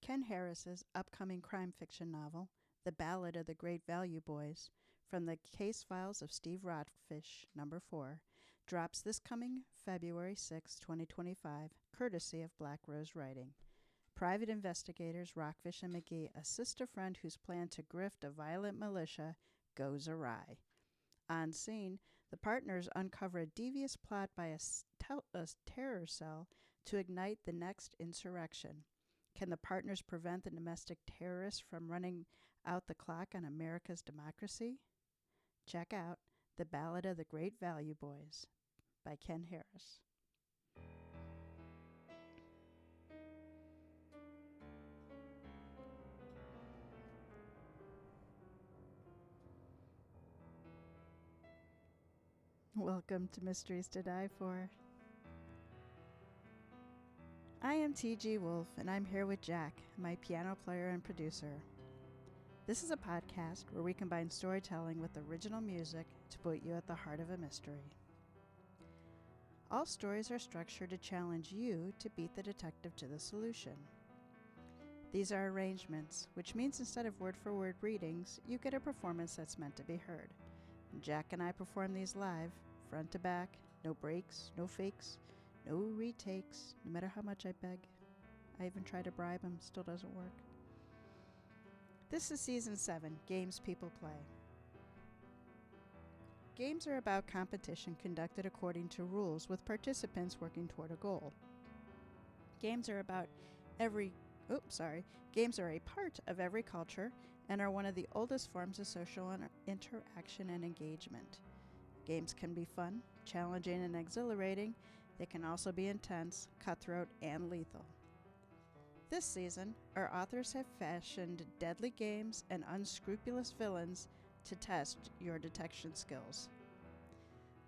Ken Harris's upcoming crime fiction novel, The Ballad of the Great Value Boys, from the Case Files of Steve Rockfish, number 4, drops this coming February 6, 2025, courtesy of Black Rose Writing. Private investigators Rockfish and McGee assist a friend whose plan to grift a violent militia goes awry. On scene, the partners uncover a devious plot by a terror cell to ignite the next insurrection. Can the partners prevent the domestic terrorists from running out the clock on America's democracy? Check out The Ballad of the Great Value Boys by Ken Harris. Welcome to Mysteries to Die For. I am TG Wolff, and I'm here with Jack, my piano player and producer. This is a podcast where we combine storytelling with original music to put you at the heart of a mystery. All stories are structured to challenge you to beat the detective to the solution. These are arrangements, which means instead of word-for-word readings, you get a performance that's meant to be heard. Jack and I perform these live, front to back, no breaks, no fakes, no retakes, no matter how much I beg. I even try to bribe him, still doesn't work. This is Season 7, Games People Play. Games are about competition conducted according to rules with participants working toward a goal. Games are a part of every culture and are one of the oldest forms of social interaction and engagement. Games can be fun, challenging, and exhilarating. They can also be intense, cutthroat, and lethal. This season, our authors have fashioned deadly games and unscrupulous villains to test your detection skills.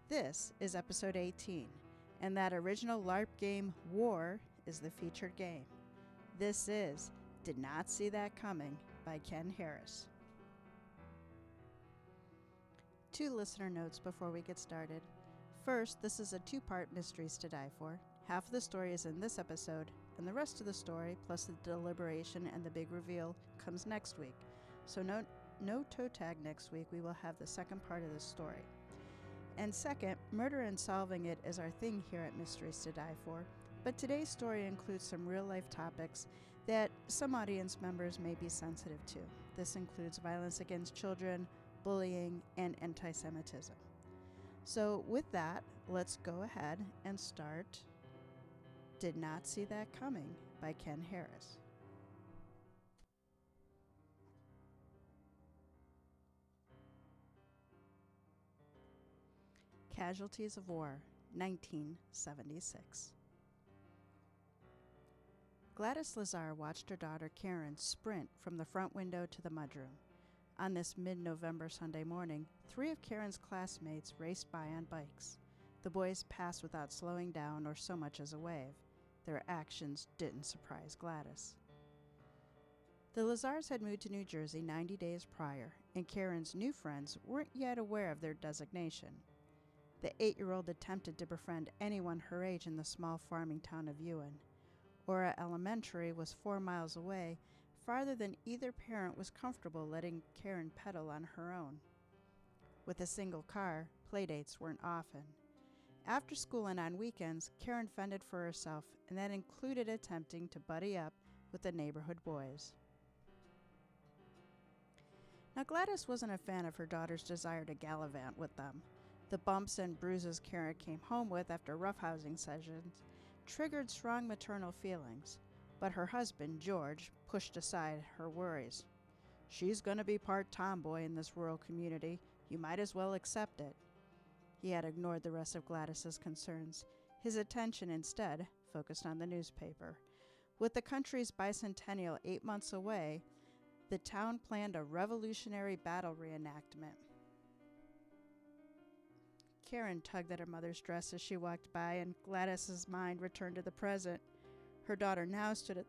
This is episode 18, and that original LARP game, War, is the featured game. This is Did Not See That Coming by Ken Harris. 2 listener notes before we get started. First, this is a 2-part Mysteries to Die For. Half of the story is in this episode, and the rest of the story, plus the deliberation and the big reveal, comes next week. So no toe tag next week. We will have the second part of this story. And second, murder and solving it is our thing here at Mysteries to Die For. But today's story includes some real-life topics that some audience members may be sensitive to. This includes violence against children, bullying, and anti-Semitism. So with that, let's go ahead and start Did Not See That Coming by Ken Harris. Casualties of War, 1976. Gladys Lazar watched her daughter Karen sprint from the front window to the mudroom. On this mid-November Sunday morning, 3 of Karen's classmates raced by on bikes. The boys passed without slowing down or so much as a wave. Their actions didn't surprise Gladys. The Lazars had moved to New Jersey 90 days prior, and Karen's new friends weren't yet aware of their designation. The 8-year-old attempted to befriend anyone her age in the small farming town of Ewan. Ora Elementary was 4 miles away, farther than either parent was comfortable letting Karen pedal on her own. With a single car, playdates weren't often. After school and on weekends, Karen fended for herself, and that included attempting to buddy up with the neighborhood boys. Now, Gladys wasn't a fan of her daughter's desire to gallivant with them. The bumps and bruises Karen came home with after roughhousing sessions triggered strong maternal feelings, but her husband, George, pushed aside her worries. She's going to be part tomboy in this rural community. You might as well accept it. He had ignored the rest of Gladys's concerns. His attention instead focused on the newspaper. With the country's bicentennial 8 months away, the town planned a Revolutionary battle reenactment. Karen tugged at her mother's dress as she walked by, and Gladys's mind returned to the present. Her daughter now stood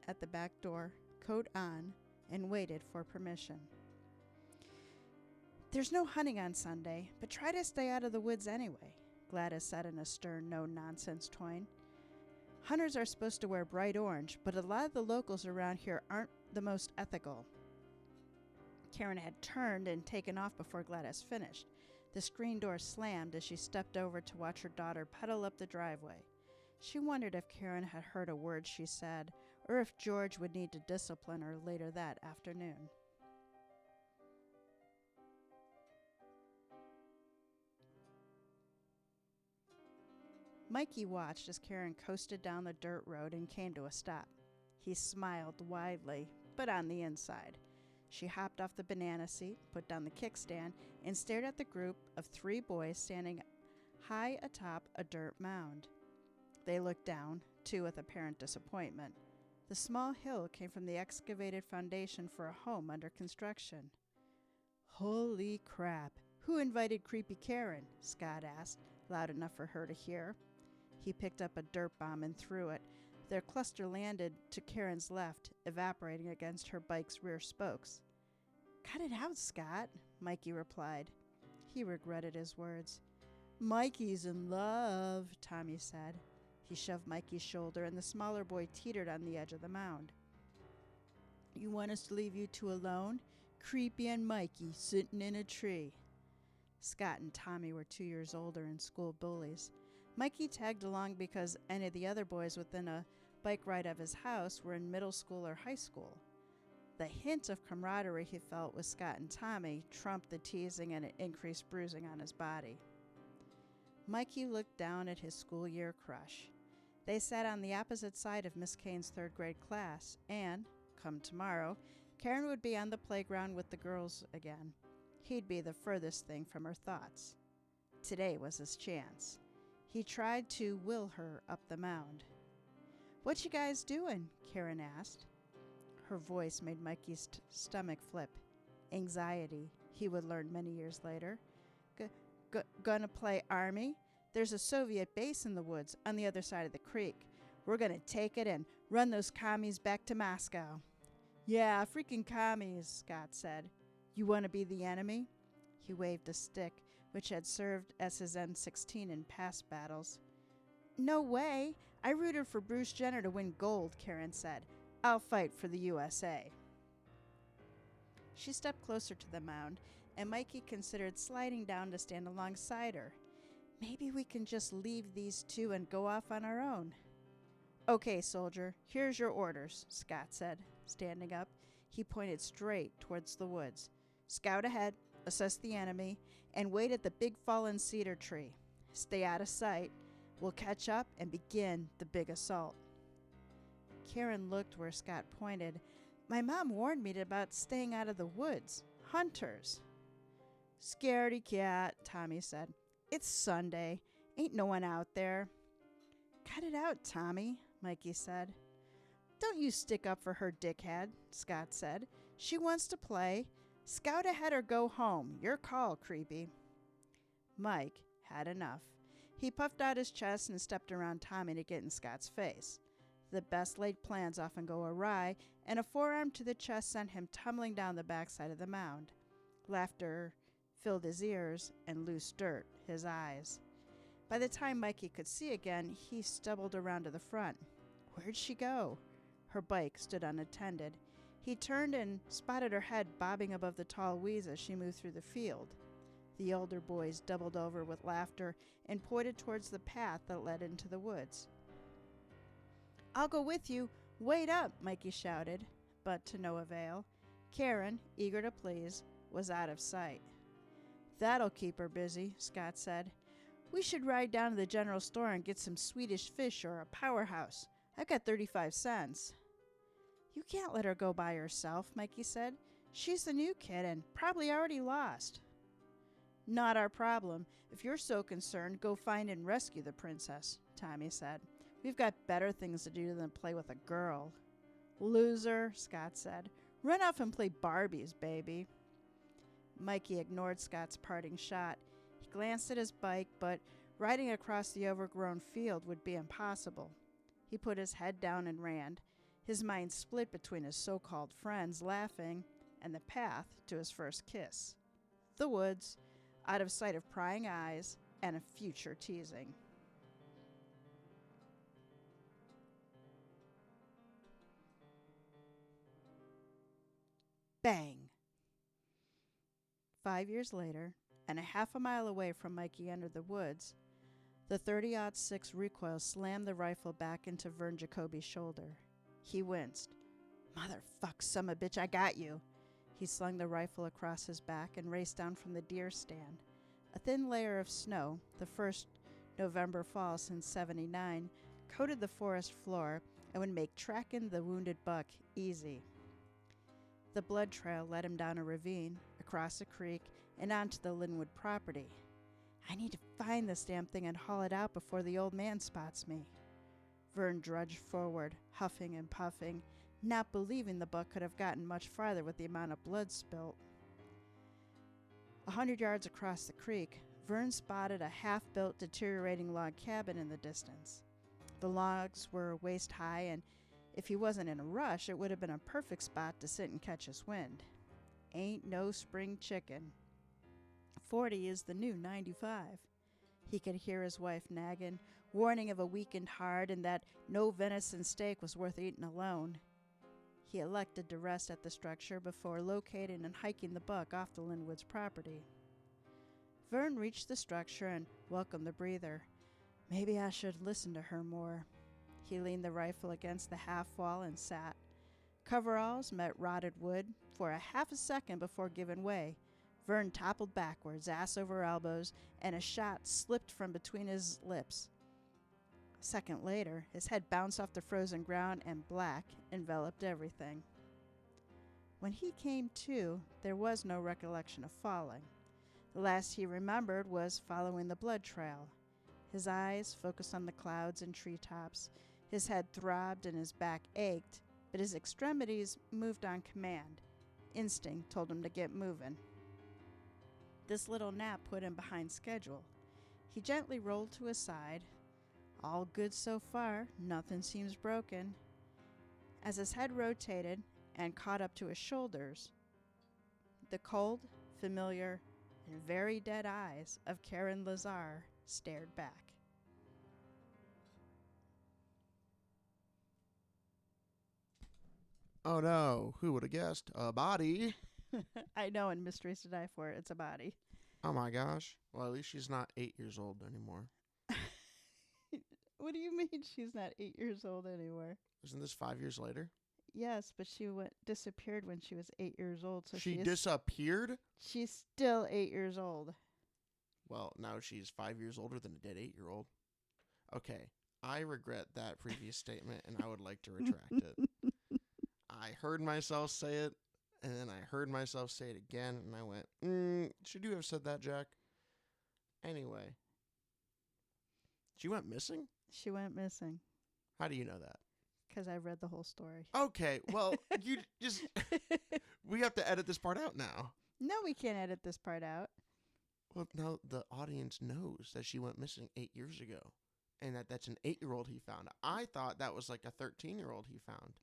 at the back door, coat on, and waited for permission. "There's no hunting on Sunday, but try to stay out of the woods anyway," Gladys said in a stern, no-nonsense tone. Hunters are supposed to wear bright orange, but a lot of the locals around here aren't the most ethical. Karen had turned and taken off before Gladys finished. The screen door slammed as she stepped over to watch her daughter pedal up the driveway. She wondered if Karen had heard a word she said, or if George would need to discipline her later that afternoon. Mikey watched as Karen coasted down the dirt road and came to a stop. He smiled widely, but on the inside. She hopped off the banana seat, put down the kickstand, and stared at the group of 3 boys standing high atop a dirt mound. They looked down, too, with apparent disappointment. The small hill came from the excavated foundation for a home under construction. "Holy crap! Who invited creepy Karen?" Scott asked, loud enough for her to hear. He picked up a dirt bomb and threw it. Their cluster landed to Karen's left, evaporating against her bike's rear spokes. "Cut it out, Scott," Mikey replied. He regretted his words. "Mikey's in love," Tommy said. He shoved Mikey's shoulder, and the smaller boy teetered on the edge of the mound. "You want us to leave you two alone? Creepy and Mikey sitting in a tree." Scott and Tommy were 2 years older and school bullies. Mikey tagged along because any of the other boys within a bike ride of his house were in middle school or high school. The hint of camaraderie he felt with Scott and Tommy trumped the teasing and increased bruising on his body. Mikey looked down at his school year crush. They sat on the opposite side of Miss Kane's 3rd grade class, and, come tomorrow, Karen would be on the playground with the girls again. He'd be the furthest thing from her thoughts. Today was his chance. He tried to will her up the mound. "What you guys doing?" Karen asked. Her voice made Mikey's stomach flip. Anxiety, he would learn many years later. Gonna play Army? There's a Soviet base in the woods on the other side of the creek. We're gonna take it and run those commies back to Moscow." "Yeah, freaking commies," Scott said. "You want to be the enemy?" He waved a stick, which had served as his M16 in past battles. "No way. I rooted for Bruce Jenner to win gold," Karen said. "I'll fight for the USA." She stepped closer to the mound, and Mikey considered sliding down to stand alongside her. "Maybe we can just leave these two and go off on our own." "Okay, soldier, here's your orders," Scott said, standing up. He pointed straight towards the woods. "Scout ahead, assess the enemy, and wait at the big fallen cedar tree. Stay out of sight. We'll catch up and begin the big assault." Karen looked where Scott pointed. "My mom warned me about staying out of the woods. Hunters." "Scaredy cat," Tommy said. "It's Sunday. Ain't no one out there." "Cut it out, Tommy," Mikey said. "Don't you stick up for her, dickhead," Scott said. "She wants to play. Scout ahead or go home. Your call, creepy." Mike had enough. He puffed out his chest and stepped around Tommy to get in Scott's face. The best laid plans often go awry, and a forearm to the chest sent him tumbling down the backside of the mound. Laughter filled his ears, and loose dirt his eyes. By the time Mikey could see again, he stumbled around to the front. Where'd she go? Her bike stood unattended. He turned and spotted her head bobbing above the tall weeds as she moved through the field. The older boys doubled over with laughter and pointed towards the path that led into the woods. "I'll go with you. Wait up," Mikey shouted, but to no avail. Karen, eager to please, was out of sight. "That'll keep her busy," Scott said. "We should ride down to the general store and get some Swedish fish or a powerhouse. I've got 35 cents. "You can't let her go by herself," Mikey said. "She's the new kid and probably already lost." "Not our problem. If you're so concerned, go find and rescue the princess," Tommy said. "We've got better things to do than play with a girl." "Loser," Scott said. "Run off and play Barbies, baby." Mikey ignored Scott's parting shot. He glanced at his bike, but riding across the overgrown field would be impossible. He put his head down and ran. His mind split between his so-called friends laughing and the path to his first kiss. The woods, out of sight of prying eyes and a future teasing. Bang! 5 years later, and a half a mile away from Mikey under the woods, the .30-06 recoil slammed the rifle back into Vern Jacoby's shoulder. He winced. "Motherfuck, summa bitch, I got you." He slung the rifle across his back and raced down from the deer stand. A thin layer of snow, the first November fall since '79, coated the forest floor and would make tracking the wounded buck easy. The blood trail led him down a ravine, across a creek, and onto the Linwood property. "I need to find this damn thing and haul it out before the old man spots me." Vern drudged forward, huffing and puffing, not believing the buck could have gotten much farther with the amount of blood spilt. 100 yards across the creek, Vern spotted a half-built, deteriorating log cabin in the distance. The logs were waist-high, and if he wasn't in a rush, it would have been a perfect spot to sit and catch his wind. Ain't no spring chicken. 40 is the new 95. He could hear his wife nagging, warning of a weakened heart and that no venison steak was worth eating alone. He elected to rest at the structure before locating and hiking the buck off the Linwood's property. Vern reached the structure and welcomed the breather. Maybe I should listen to her more. He leaned the rifle against the half wall and sat. Coveralls met rotted wood for a half a second before giving way. Vern toppled backwards, ass over elbows, and a shot slipped from between his lips. A second later, his head bounced off the frozen ground and black enveloped everything. When he came to, there was no recollection of falling. The last he remembered was following the blood trail. His eyes focused on the clouds and treetops. His head throbbed and his back ached, but his extremities moved on command. Instinct told him to get moving. This little nap put him behind schedule. He gently rolled to his side. All good so far, nothing seems broken. As his head rotated and caught up to his shoulders, the cold, familiar, and very dead eyes of Karen Lazar stared back. Oh no, who would have guessed? A body. I know, in Mysteries to Die For, it's a body. Oh my gosh. Well, at least she's not 8 years old anymore. What do you mean she's not 8 years old anymore? Isn't this 5 years later? Yes, but she disappeared when she was 8 years old. So she disappeared? She's still 8 years old. Well, now she's 5 years older than a dead 8-year-old. Okay, I regret that previous statement, and I would like to retract it. I heard myself say it, and then I heard myself say it again, and I went, should you have said that, Jack? Anyway. She went missing? She went missing. How do you know that? Because I read the whole story. Okay, well, you just... we have to edit this part out now. No, we can't edit this part out. Well, now the audience knows that she went missing 8 years ago, and that's an 8-year-old he found. I thought that was like a 13-year-old he found.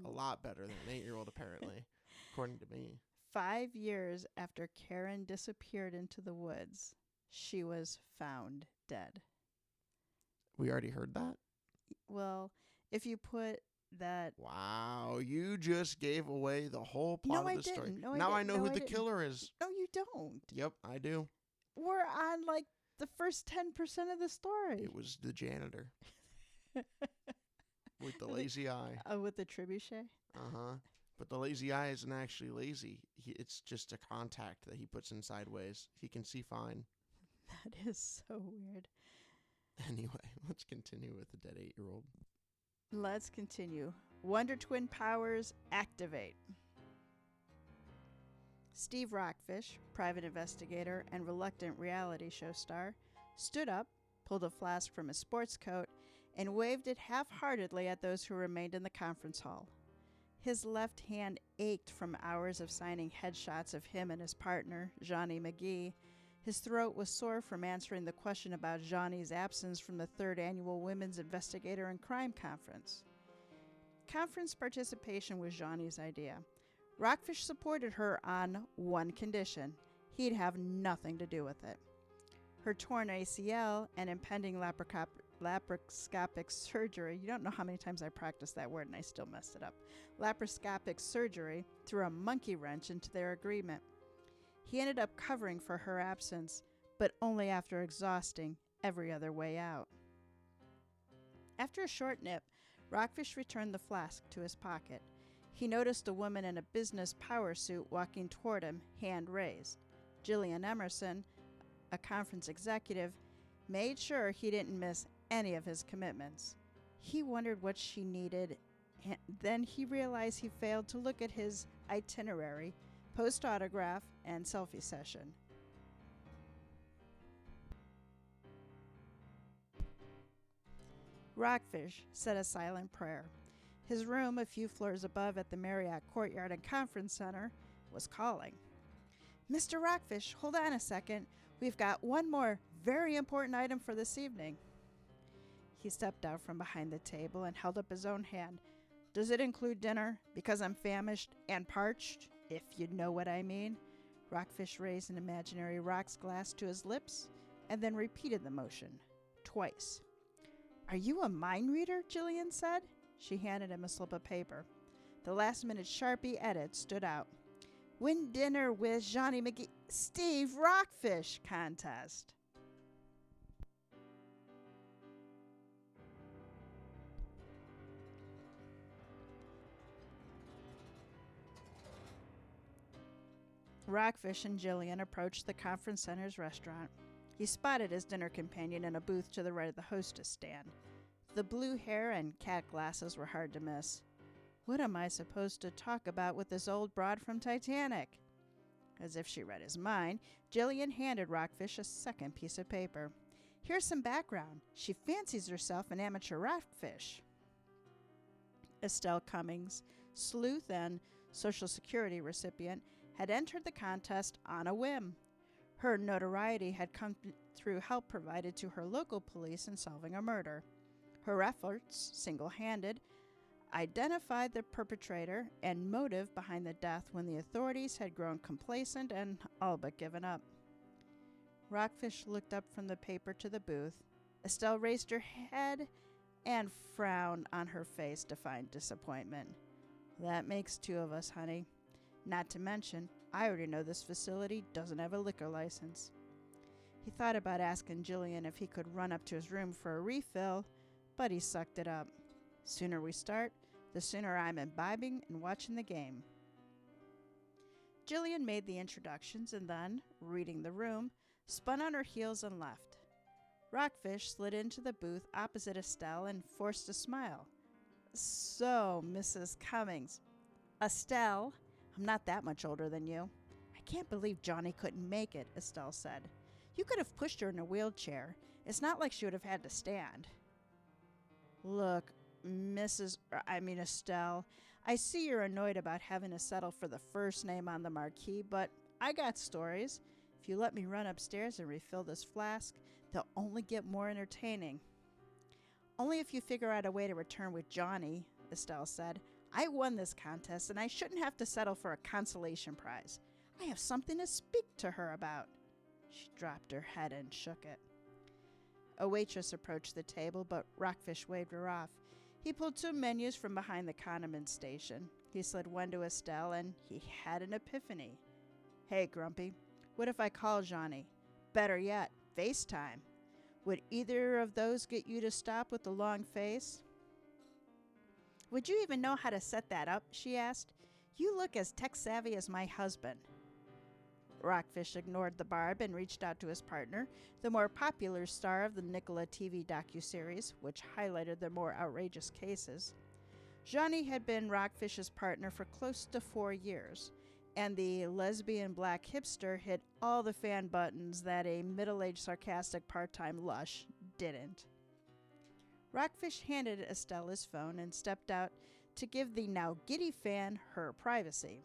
A lot better than an 8-year-old, apparently, according to me. 5 years after Karen disappeared into the woods, she was found dead. We already heard that? Well, if you put that... Wow, you just gave away the whole plot of the story. No, now I know who the didn't. killer is. No, you don't. Yep, I do. We're on, like, the first 10% of the story. It was the janitor. With the lazy eye. With the trebuchet? Uh-huh. But the lazy eye isn't actually lazy. It's just a contact that he puts in sideways. He can see fine. That is so weird. Anyway, let's continue with the dead 8-year-old. Let's continue. Wonder Twin powers activate. Steve Rockfish, private investigator and reluctant reality show star, stood up, pulled a flask from his sports coat, and waved it half-heartedly at those who remained in the conference hall. His left hand ached from hours of signing headshots of him and his partner, Johnny McGee. His throat was sore from answering the question about Johnny's absence from the 3rd Annual Women's Investigator and Crime Conference. Conference participation was Johnny's idea. Rockfish supported her on one condition: he'd have nothing to do with it. Her torn ACL and impending laparoscopic surgery. You don't know how many times I practiced that word and I still messed it up. Laparoscopic surgery threw a monkey wrench into their agreement. He ended up covering for her absence, but only after exhausting every other way out. After a short nip, Rockfish returned the flask to his pocket. He noticed a woman in a business power suit walking toward him, hand raised. Jillian Emerson, a conference executive, made sure he didn't miss any of his commitments. He wondered what she needed, and then he realized he failed to look at his itinerary, post-autograph, and selfie session. Rockfish said a silent prayer. His room, a few floors above at the Marriott Courtyard and Conference Center, was calling. Mr. Rockfish, hold on a second. We've got one more very important item for this evening. He stepped out from behind the table and held up his own hand. Does it include dinner? Because I'm famished and parched, if you know what I mean. Rockfish raised an imaginary rocks glass to his lips and then repeated the motion, twice. Are you a mind reader? Jillian said. She handed him a slip of paper. The last-minute Sharpie edit stood out. Win dinner with Johnny McGee, Steve Rockfish contest. Rockfish and Jillian approached the conference center's restaurant. He spotted his dinner companion in a booth to the right of the hostess stand. The blue hair and cat glasses were hard to miss. What am I supposed to talk about with this old broad from Titanic? As if she read his mind, Jillian handed Rockfish a second piece of paper. Here's some background. She fancies herself an amateur rockfish. Estelle Cummings, sleuth and Social Security recipient, had entered the contest on a whim. Her notoriety had come through help provided to her local police in solving a murder. Her efforts, single-handed, identified the perpetrator and motive behind the death when the authorities had grown complacent and all but given up. Rockfish looked up from the paper to the booth. Estelle raised her head and frown on her face defined disappointment. That makes two of us, honey. Not to mention, I already know this facility doesn't have a liquor license. He thought about asking Jillian if he could run up to his room for a refill, but he sucked it up. Sooner we start, the sooner I'm imbibing and watching the game. Jillian made the introductions and then, reading the room, spun on her heels and left. Rockfish slid into the booth opposite Estelle and forced a smile. So, Mrs. Cummings. Estelle, I'm not that much older than you. I can't believe Johnny couldn't make it, Estelle said. You could have pushed her in a wheelchair. It's not like she would have had to stand. Look, Estelle, I see you're annoyed about having to settle for the first name on the marquee, but I got stories. If you let me run upstairs and refill this flask, they'll only get more entertaining. Only if you figure out a way to return with Johnny, Estelle said. I won this contest, and I shouldn't have to settle for a consolation prize. I have something to speak to her about. She dropped her head and shook it. A waitress approached the table, but Rockfish waved her off. He pulled two menus from behind the condiment station. He slid one to Estelle, and he had an epiphany. Hey, Grumpy, what if I call Johnny? Better yet, FaceTime. Would either of those get you to stop with the long face? Would you even know how to set that up? She asked. You look as tech-savvy as my husband. Rockfish ignored the barb and reached out to his partner, the more popular star of the Nicola TV docuseries, which highlighted the more outrageous cases. Johnny had been Rockfish's partner for close to 4 years, and the lesbian black hipster hit all the fan buttons that a middle-aged sarcastic part-time lush didn't. Rockfish handed Estelle his phone and stepped out to give the now giddy fan her privacy.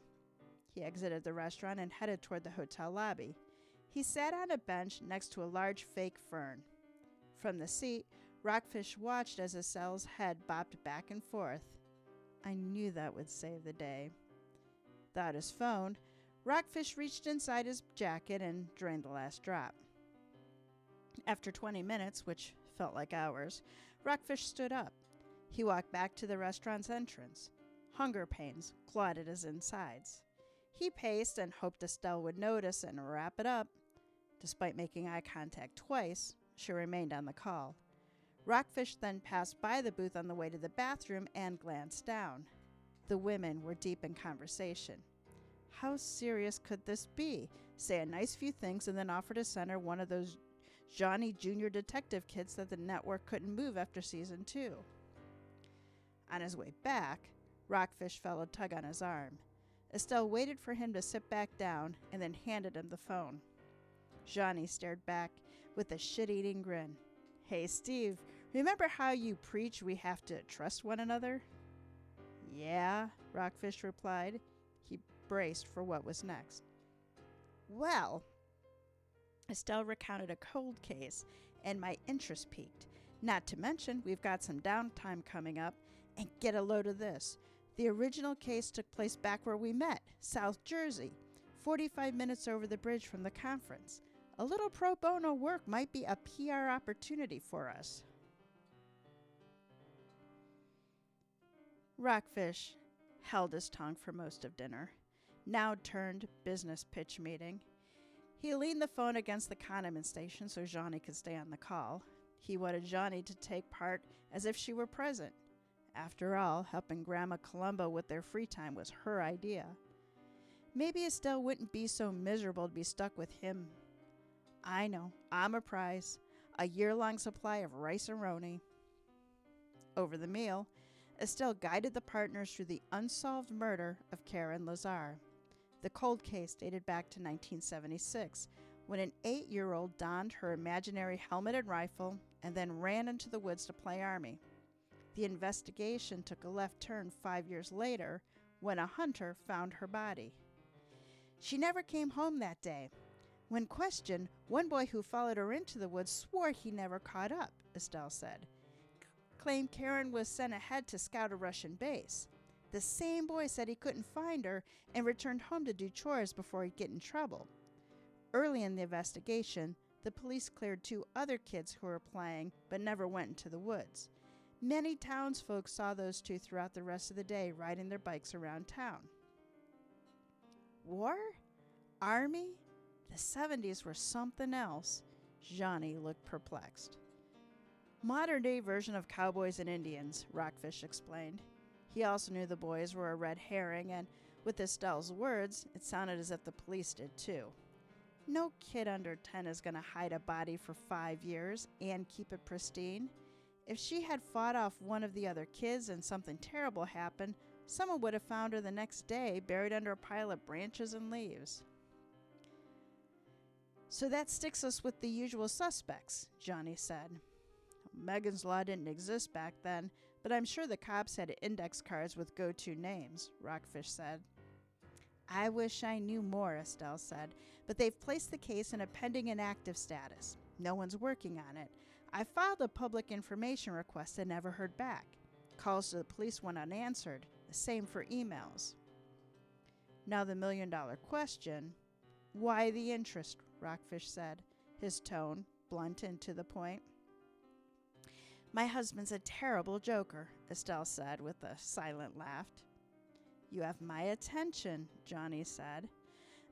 He exited the restaurant and headed toward the hotel lobby. He sat on a bench next to a large fake fern. From the seat, Rockfish watched as Estelle's head bobbed back and forth. I knew that would save the day. Without his phone, Rockfish reached inside his jacket and drained the last drop. After 20 minutes, which felt like hours, Rockfish stood up. He walked back to the restaurant's entrance. Hunger pains clawed at his insides. He paced and hoped Estelle would notice and wrap it up. Despite making eye contact twice, she remained on the call. Rockfish then passed by the booth on the way to the bathroom and glanced down. The women were deep in conversation. How serious could this be? Say a nice few things and then offer to send her one of those Johnny Jr. detective kits that the network couldn't move after season 2. On his way back, Rockfish felt a tug on his arm. Estelle waited for him to sit back down and then handed him the phone. Johnny stared back with a shit-eating grin. Hey, Steve, remember how you preach we have to trust one another? Yeah, Rockfish replied. He braced for what was next. Well, Estelle recounted a cold case, and my interest peaked. Not to mention, we've got some downtime coming up, and get a load of this. The original case took place back where we met, South Jersey, 45 minutes over the bridge from the conference. A little pro bono work might be a PR opportunity for us. Rockfish held his tongue for most of dinner. Now turned business pitch meeting. He leaned the phone against the condiment station so Johnny could stay on the call. He wanted Johnny to take part as if she were present. After all, helping Grandma Columbo with their free time was her idea. Maybe Estelle wouldn't be so miserable to be stuck with him. I know, I'm a prize. A year-long supply of rice and roni. Over the meal, Estelle guided the partners through the unsolved murder of Karen Lazar. The cold case dated back to 1976, when an 8-year-old donned her imaginary helmet and rifle and then ran into the woods to play Army. The investigation took a left turn 5 years later when a hunter found her body. She never came home that day. When questioned, one boy who followed her into the woods swore he never caught up, Estelle said. Claimed Karen was sent ahead to scout a Russian base. The same boy said he couldn't find her and returned home to do chores before he'd get in trouble. Early in the investigation, the police cleared 2 other kids who were playing but never went into the woods. Many townsfolk saw those 2 throughout the rest of the day riding their bikes around town. War? Army? The 70s were something else. Johnny looked perplexed. Modern-day version of cowboys and Indians, Rockfish explained. He also knew the boys were a red herring, and with Estelle's words, it sounded as if the police did too. No kid under 10 is going to hide a body for 5 years and keep it pristine. If she had fought off one of the other kids and something terrible happened, someone would have found her the next day buried under a pile of branches and leaves. So that sticks us with the usual suspects, Johnny said. Megan's Law didn't exist back then, but I'm sure the cops had index cards with go-to names, Rockfish said. I wish I knew more, Estelle said, but they've placed the case in a pending inactive status. No one's working on it. I filed a public information request and never heard back. Calls to the police went unanswered. The same for emails. Now the million-dollar question, why the interest, Rockfish said, his tone blunt and to the point. My husband's a terrible joker, Estelle said with a silent laugh. You have my attention, Johnny said.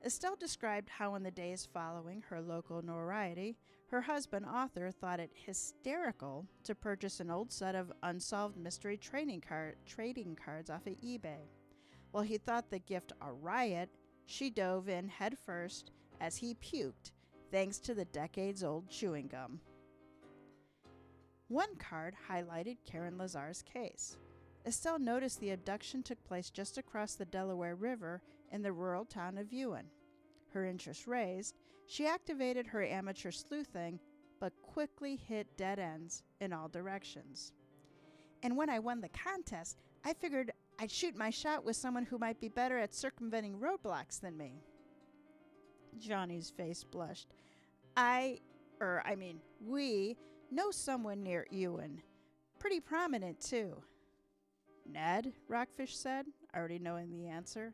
Estelle described how in the days following her local notoriety, her husband, Arthur, thought it hysterical to purchase an old set of unsolved mystery trading cards off of eBay. While he thought the gift a riot, she dove in headfirst as he puked, thanks to the decades-old chewing gum. One card highlighted Karen Lazar's case. Estelle noticed the abduction took place just across the Delaware River in the rural town of Ewan. Her interest raised, she activated her amateur sleuthing, but quickly hit dead ends in all directions. And when I won the contest, I figured I'd shoot my shot with someone who might be better at circumventing roadblocks than me. Johnny's face blushed. We know someone near Ewan. Pretty prominent, too. Ned, Rockfish said, already knowing the answer.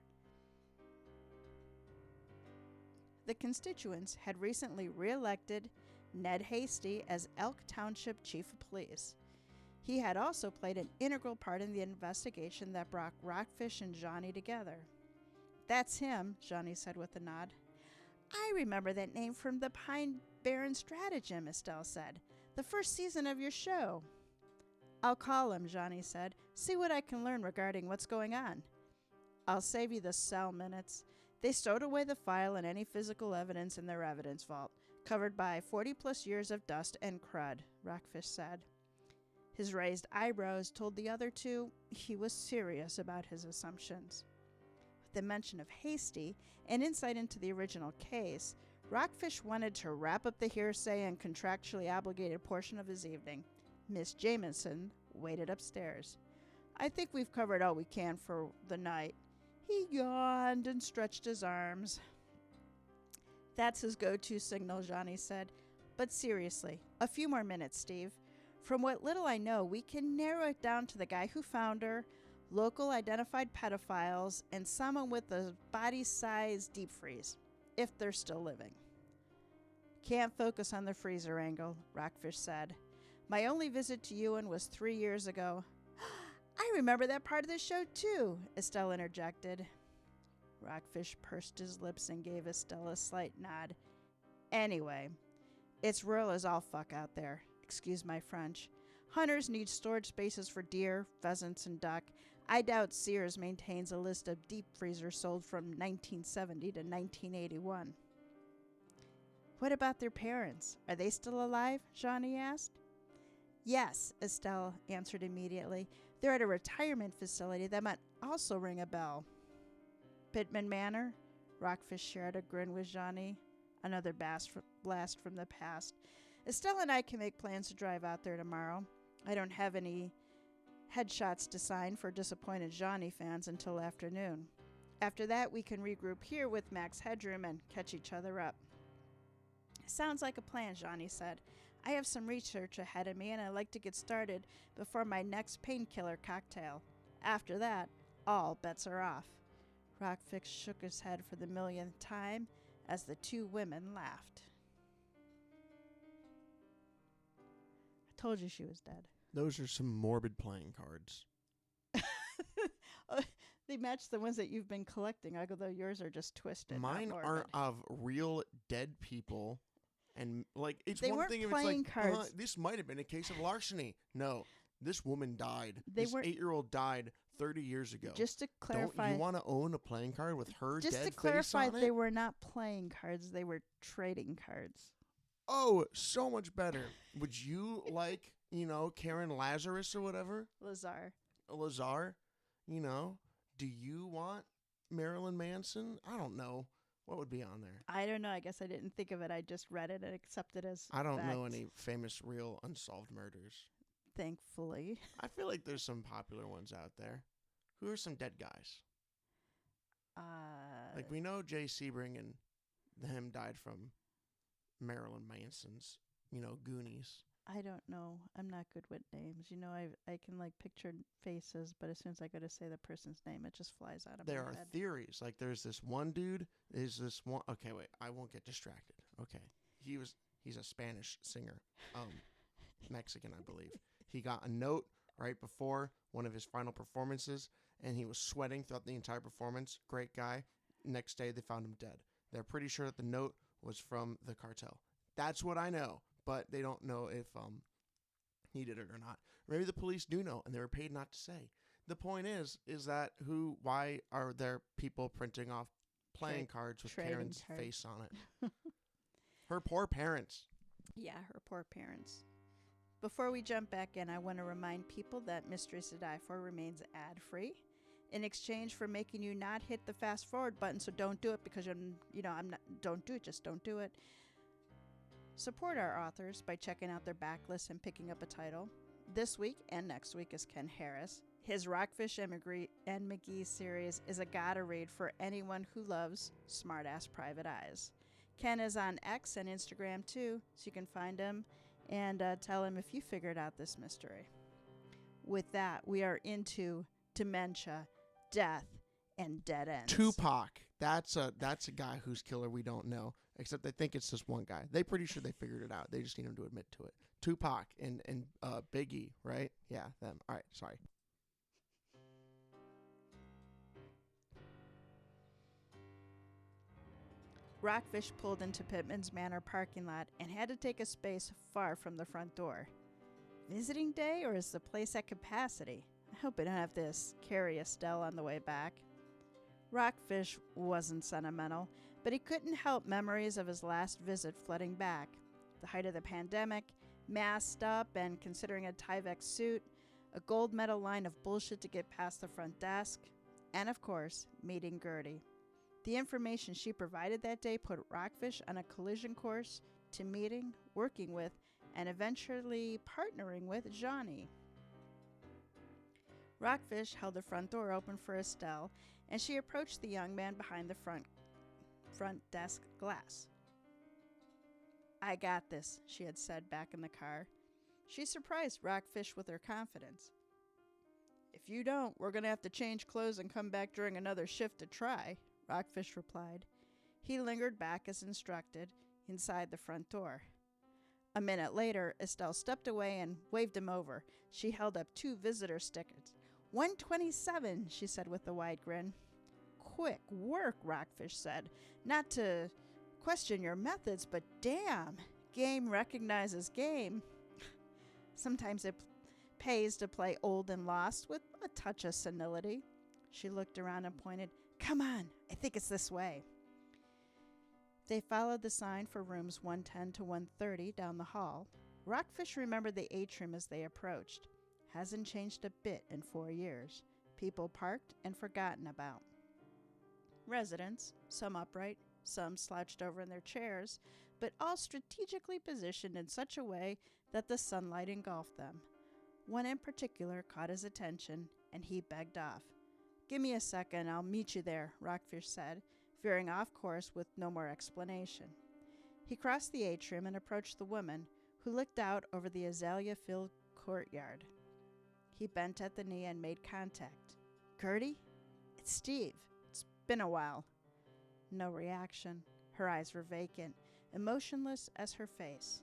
The constituents had recently re-elected Ned Hasty as Elk Township Chief of Police. He had also played an integral part in the investigation that brought Rockfish and Johnny together. That's him, Johnny said with a nod. I remember that name from the Pine Barren Stratagem, Estelle said. The first season of your show. I'll call him, Johnny said. See what I can learn regarding what's going on. I'll save you the cell minutes. They stowed away the file and any physical evidence in their evidence vault, covered by 40-plus years of dust and crud, Rockfish said. His raised eyebrows told the other two he was serious about his assumptions. With the mention of Hasty and insight into the original case, Rockfish wanted to wrap up the hearsay and contractually obligated portion of his evening. Miss Jamison waited upstairs. I think we've covered all we can for the night. He yawned and stretched his arms. That's his go-to signal, Johnny said. But seriously, a few more minutes, Steve. From what little I know, we can narrow it down to the guy who found her, local identified pedophiles, and someone with a body-sized deep freeze, if they're still living. Can't focus on the freezer angle, Rockfish said. My only visit to Ewan was 3 years ago. I remember that part of the show, too, Estelle interjected. Rockfish pursed his lips and gave Estelle a slight nod. Anyway, it's rural as all fuck out there. Excuse my French. Hunters need storage spaces for deer, pheasants, and duck. I doubt Sears maintains a list of deep freezers sold from 1970 to 1981. What about their parents? Are they still alive? Johnny asked. Yes, Estelle answered immediately. They're at a retirement facility that might also ring a bell. Pittman Manor? Rockfish shared a grin with Johnny. Another blast from the past. Estelle and I can make plans to drive out there tomorrow. I don't have any headshots to sign for disappointed Johnny fans until afternoon. After that, we can regroup here with Max Headroom and catch each other up. Sounds like a plan, Johnny said. I have some research ahead of me, and I'd like to get started before my next painkiller cocktail. After that, all bets are off. Rockfish shook his head for the millionth time as the two women laughed. I told you she was dead. Those are some morbid playing cards. They match the ones that you've been collecting, although yours are just twisted. Mine aren't of real dead people. And, like, it's they one weren't thing if playing it's like, cards. This might have been a case of larceny. No, this woman died. They this weren't 8-year-old died 30 years ago. Just to clarify, don't you want to own a playing card with her just dead to clarify, face on it? they were not playing cards; they were trading cards. Oh, so much better. Would you like, Karen Lazarus or whatever? Lazar? Do you want Marilyn Manson? I don't know. What would be on there? I don't know. I guess I didn't think of it. I just read it and accepted it as I don't fact. know any famous, real, unsolved murders. Thankfully. I feel like there's some popular ones out there. Who are some dead guys? Like, we know Jay Sebring and him died from Marilyn Manson's, Goonies. I don't know. I'm not good with names. I can, picture faces, but as soon as I go to say the person's name, it just flies out of my head. There are theories. Like, there's this one dude. Okay, wait. I won't get distracted. Okay. He's a Spanish singer. Mexican, I believe. He got a note right before one of his final performances, and he was sweating throughout the entire performance. Great guy. Next day, they found him dead. They're pretty sure that the note was from the cartel. That's what I know. But they don't know if he did it or not. Maybe the police do know, and they were paid not to say. The point is that why are there people printing off playing cards with Karen's face on it? Her poor parents. Yeah, her poor parents. Before we jump back in, I want to remind people that Mysteries to Die For remains ad-free in exchange for making you not hit the fast forward button. So don't do it because don't do it. Just don't do it. Support our authors by checking out their backlist and picking up a title. This week and next week is Ken Harris. His Rockfish and McGee series is a gotta read for anyone who loves smart-ass private eyes. Ken is on X and Instagram too, so you can find him and tell him if you figured out this mystery. With that, we are into dementia, death, and dead ends. Tupac. That's a guy whose killer we don't know. Except they think it's just one guy. They're pretty sure they figured it out. They just need him to admit to it. Tupac and Big E, right? Yeah, them. All right, sorry. Rockfish pulled into Pittman's Manor parking lot and had to take a space far from the front door. Visiting day, or is the place at capacity? I hope I don't have to carry Estelle on the way back. Rockfish wasn't sentimental, but he couldn't help memories of his last visit flooding back. The height of the pandemic, masked up and considering a Tyvek suit, a gold medal line of bullshit to get past the front desk, and of course, meeting Gertie. The information she provided that day put Rockfish on a collision course to meeting, working with, and eventually partnering with Johnny. Rockfish held the front door open for Estelle, and she approached the young man behind the front desk glass. "I got this," she had said back in the car. She surprised Rockfish with her confidence. "If you don't, we're going to have to change clothes and come back during another shift to try," Rockfish replied. He lingered back as instructed inside the front door. A minute later, Estelle stepped away and waved him over. She held up 2 visitor stickers. 127, she said with a wide grin. "Quick work," Rockfish said. "Not to question your methods, but damn, game recognizes game." Sometimes it pays to play old and lost with a touch of senility. She looked around and pointed. "Come on, I think it's this way." They followed the sign for rooms 110 to 130 down the hall. Rockfish remembered the atrium as they approached. Hasn't changed a bit in 4 years. People parked and forgotten about. Residents, some upright, some slouched over in their chairs, but all strategically positioned in such a way that the sunlight engulfed them. One in particular caught his attention, and he begged off. "Give me a second, I'll meet you there," Rockfish said, veering off course with no more explanation. He crossed the atrium and approached the woman, who looked out over the azalea-filled courtyard. He bent at the knee and made contact. "Gertie? It's Steve. It's been a while." No reaction. Her eyes were vacant, emotionless as her face.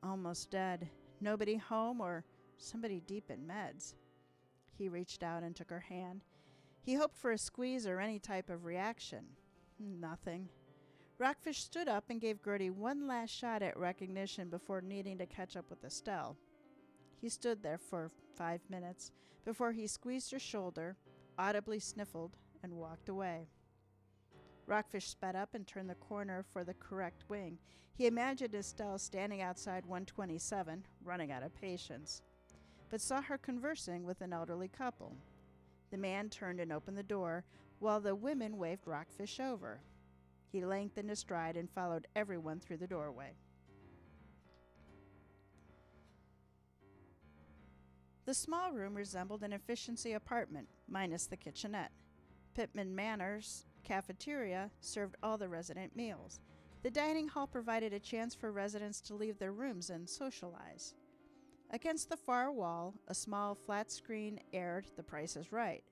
Almost dead. Nobody home or somebody deep in meds. He reached out and took her hand. He hoped for a squeeze or any type of reaction. Nothing. Rockfish stood up and gave Gertie one last shot at recognition before needing to catch up with Estelle. He stood there for 5 minutes before he squeezed her shoulder, audibly sniffled, and walked away. Rockfish sped up and turned the corner for the correct wing. He imagined Estelle standing outside 127, running out of patience, but saw her conversing with an elderly couple. The man turned and opened the door, while the women waved Rockfish over. He lengthened his stride and followed everyone through the doorway. The small room resembled an efficiency apartment, minus the kitchenette. Pittman Manor's cafeteria served all the resident meals. The dining hall provided a chance for residents to leave their rooms and socialize. Against the far wall, a small flat screen aired The Price is Right.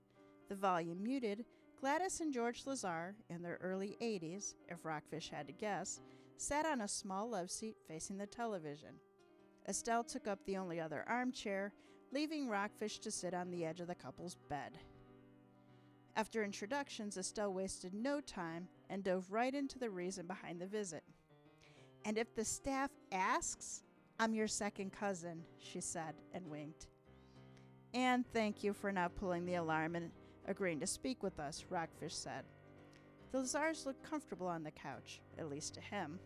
The volume muted, Gladys and George Lazar, in their early 80s, if Rockfish had to guess, sat on a small love seat facing the television. Estelle took up the only other armchair, leaving Rockfish to sit on the edge of the couple's bed. After introductions, Estelle wasted no time and dove right into the reason behind the visit. "And if the staff asks, I'm your second cousin," she said and winked. "And thank you for not pulling the alarm and agreeing to speak with us," Rockfish said. The Lazars looked comfortable on the couch, at least to him.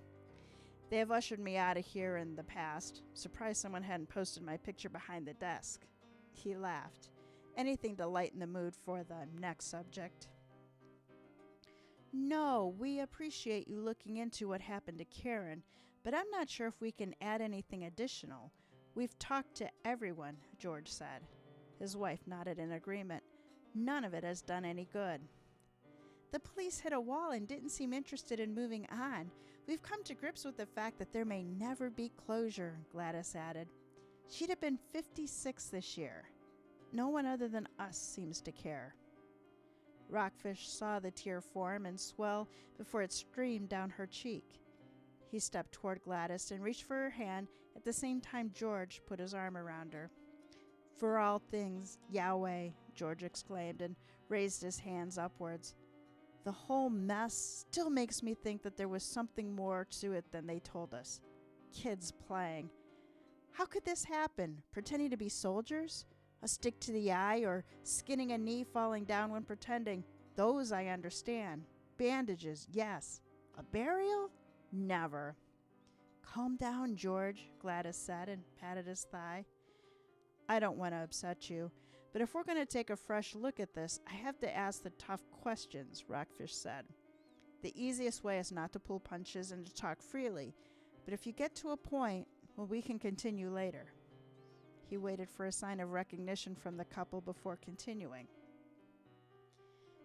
"They have ushered me out of here in the past. Surprised someone hadn't posted my picture behind the desk." He laughed. Anything to lighten the mood for the next subject. "No, we appreciate you looking into what happened to Karen, but I'm not sure if we can add anything additional. We've talked to everyone," George said. His wife nodded in agreement. "None of it has done any good." "The police hit a wall and didn't seem interested in moving on. We've come to grips with the fact that there may never be closure," Gladys added. "She'd have been 56 this year. No one other than us seems to care." Rockfish saw the tear form and swell before it streamed down her cheek. He stepped toward Gladys and reached for her hand. At the same time, George put his arm around her. "For all things, Yahweh," George exclaimed and raised his hands upwards. "The whole mess still makes me think that there was something more to it than they told us. Kids playing. How could this happen? Pretending to be soldiers? A stick to the eye or skinning a knee falling down when pretending? Those I understand. Bandages, yes. A burial? Never." "Calm down, George," Gladys said and patted his thigh. "I don't want to upset you, but if we're going to take a fresh look at this, I have to ask the tough questions," Rockfish said. "The easiest way is not to pull punches and to talk freely, but if you get to a point, well, we can continue later." He waited for a sign of recognition from the couple before continuing.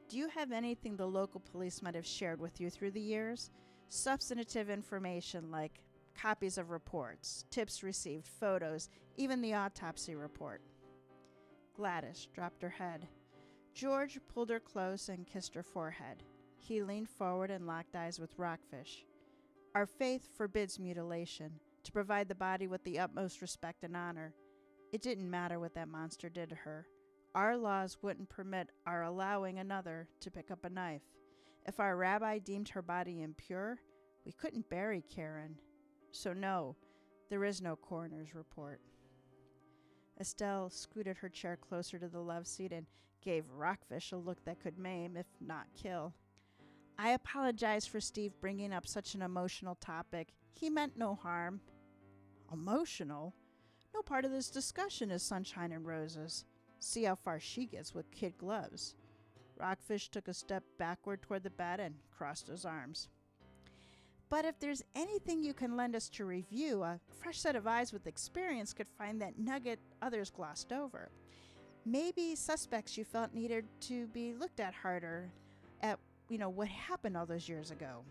"Do you have anything the local police might have shared with you through the years? Substantive information like copies of reports, tips received, photos, even the autopsy report?" Gladys dropped her head. George pulled her close and kissed her forehead. He leaned forward and locked eyes with Rockfish. "Our faith forbids mutilation, to provide the body with the utmost respect and honor. It didn't matter what that monster did to her. Our laws wouldn't permit our allowing another to pick up a knife. If our rabbi deemed her body impure, we couldn't bury Karen. So no, there is no coroner's report." Estelle scooted her chair closer to the love seat and gave Rockfish a look that could maim, if not kill. "I apologize for Steve bringing up such an emotional topic. He meant no harm." "Emotional? No part of this discussion is sunshine and roses. See how far she gets with kid gloves." Rockfish took a step backward toward the bed and crossed his arms. "But if there's anything you can lend us to review, a fresh set of eyes with experience could find that nugget others glossed over. Maybe suspects you felt needed to be looked at harder at, what happened all those years ago."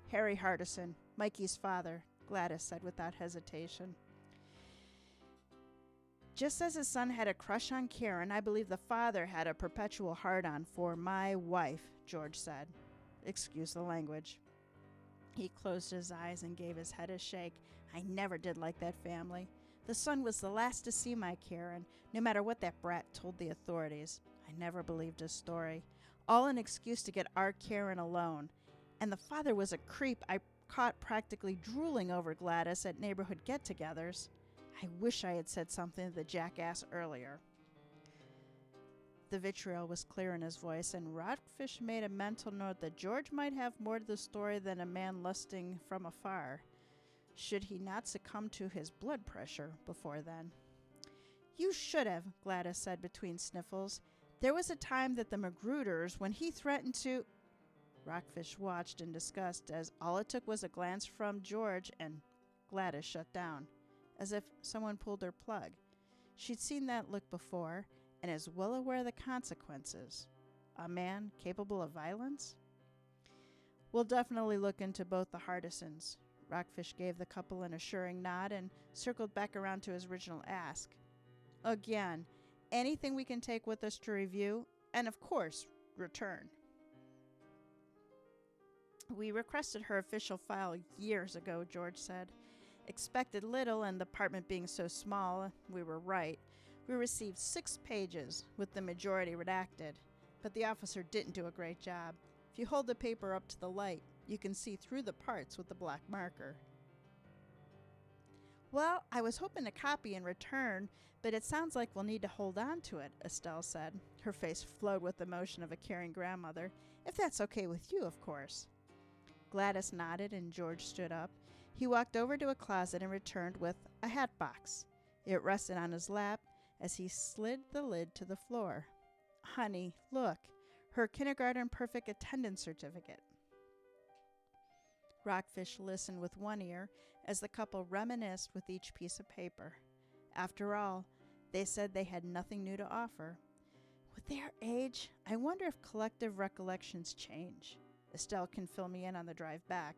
"Harry Hardison, Mikey's father," Gladys said without hesitation. "Just as his son had a crush on Karen, I believe the father had a perpetual hard-on for my wife," George said. "Excuse the language." He closed his eyes and gave his head a shake. "I never did like that family. The son was the last to see my Karen, no matter what that brat told the authorities. I never believed his story. All an excuse to get our Karen alone. And the father was a creep I caught practically drooling over Gladys at neighborhood get-togethers. I wish I had said something to the jackass earlier." The vitriol was clear in his voice, and Rockfish made a mental note that George might have more to the story than a man lusting from afar, should he not succumb to his blood pressure before then. "You should have," Gladys said between sniffles. "There was a time that the Magruders, when he threatened to—" Rockfish watched in disgust as all it took was a glance from George and Gladys shut down, as if someone pulled her plug. She'd seen that look before and is well aware of the consequences. A man capable of violence? "We'll definitely look into both the Hardisons." Rockfish gave the couple an assuring nod and circled back around to his original ask. "Again, anything we can take with us to review, and of course, return." "We requested her official file years ago," George said. "Expected little, and the department being so small, we were right. We received 6 pages, with the majority redacted, but the officer didn't do a great job. If you hold the paper up to the light, you can see through the parts with the black marker." "Well, I was hoping to copy in return, but it sounds like we'll need to hold on to it," Estelle said. Her face flowed with the emotion of a caring grandmother. "If that's okay with you, of course." Gladys nodded and George stood up. He walked over to a closet and returned with a hat box. It rested on his lap as he slid the lid to the floor. "Honey, look, her kindergarten perfect attendance certificate." Rockfish listened with one ear as the couple reminisced with each piece of paper. After all, they said they had nothing new to offer. With their age, I wonder if collective recollections change. Estelle can fill me in on the drive back,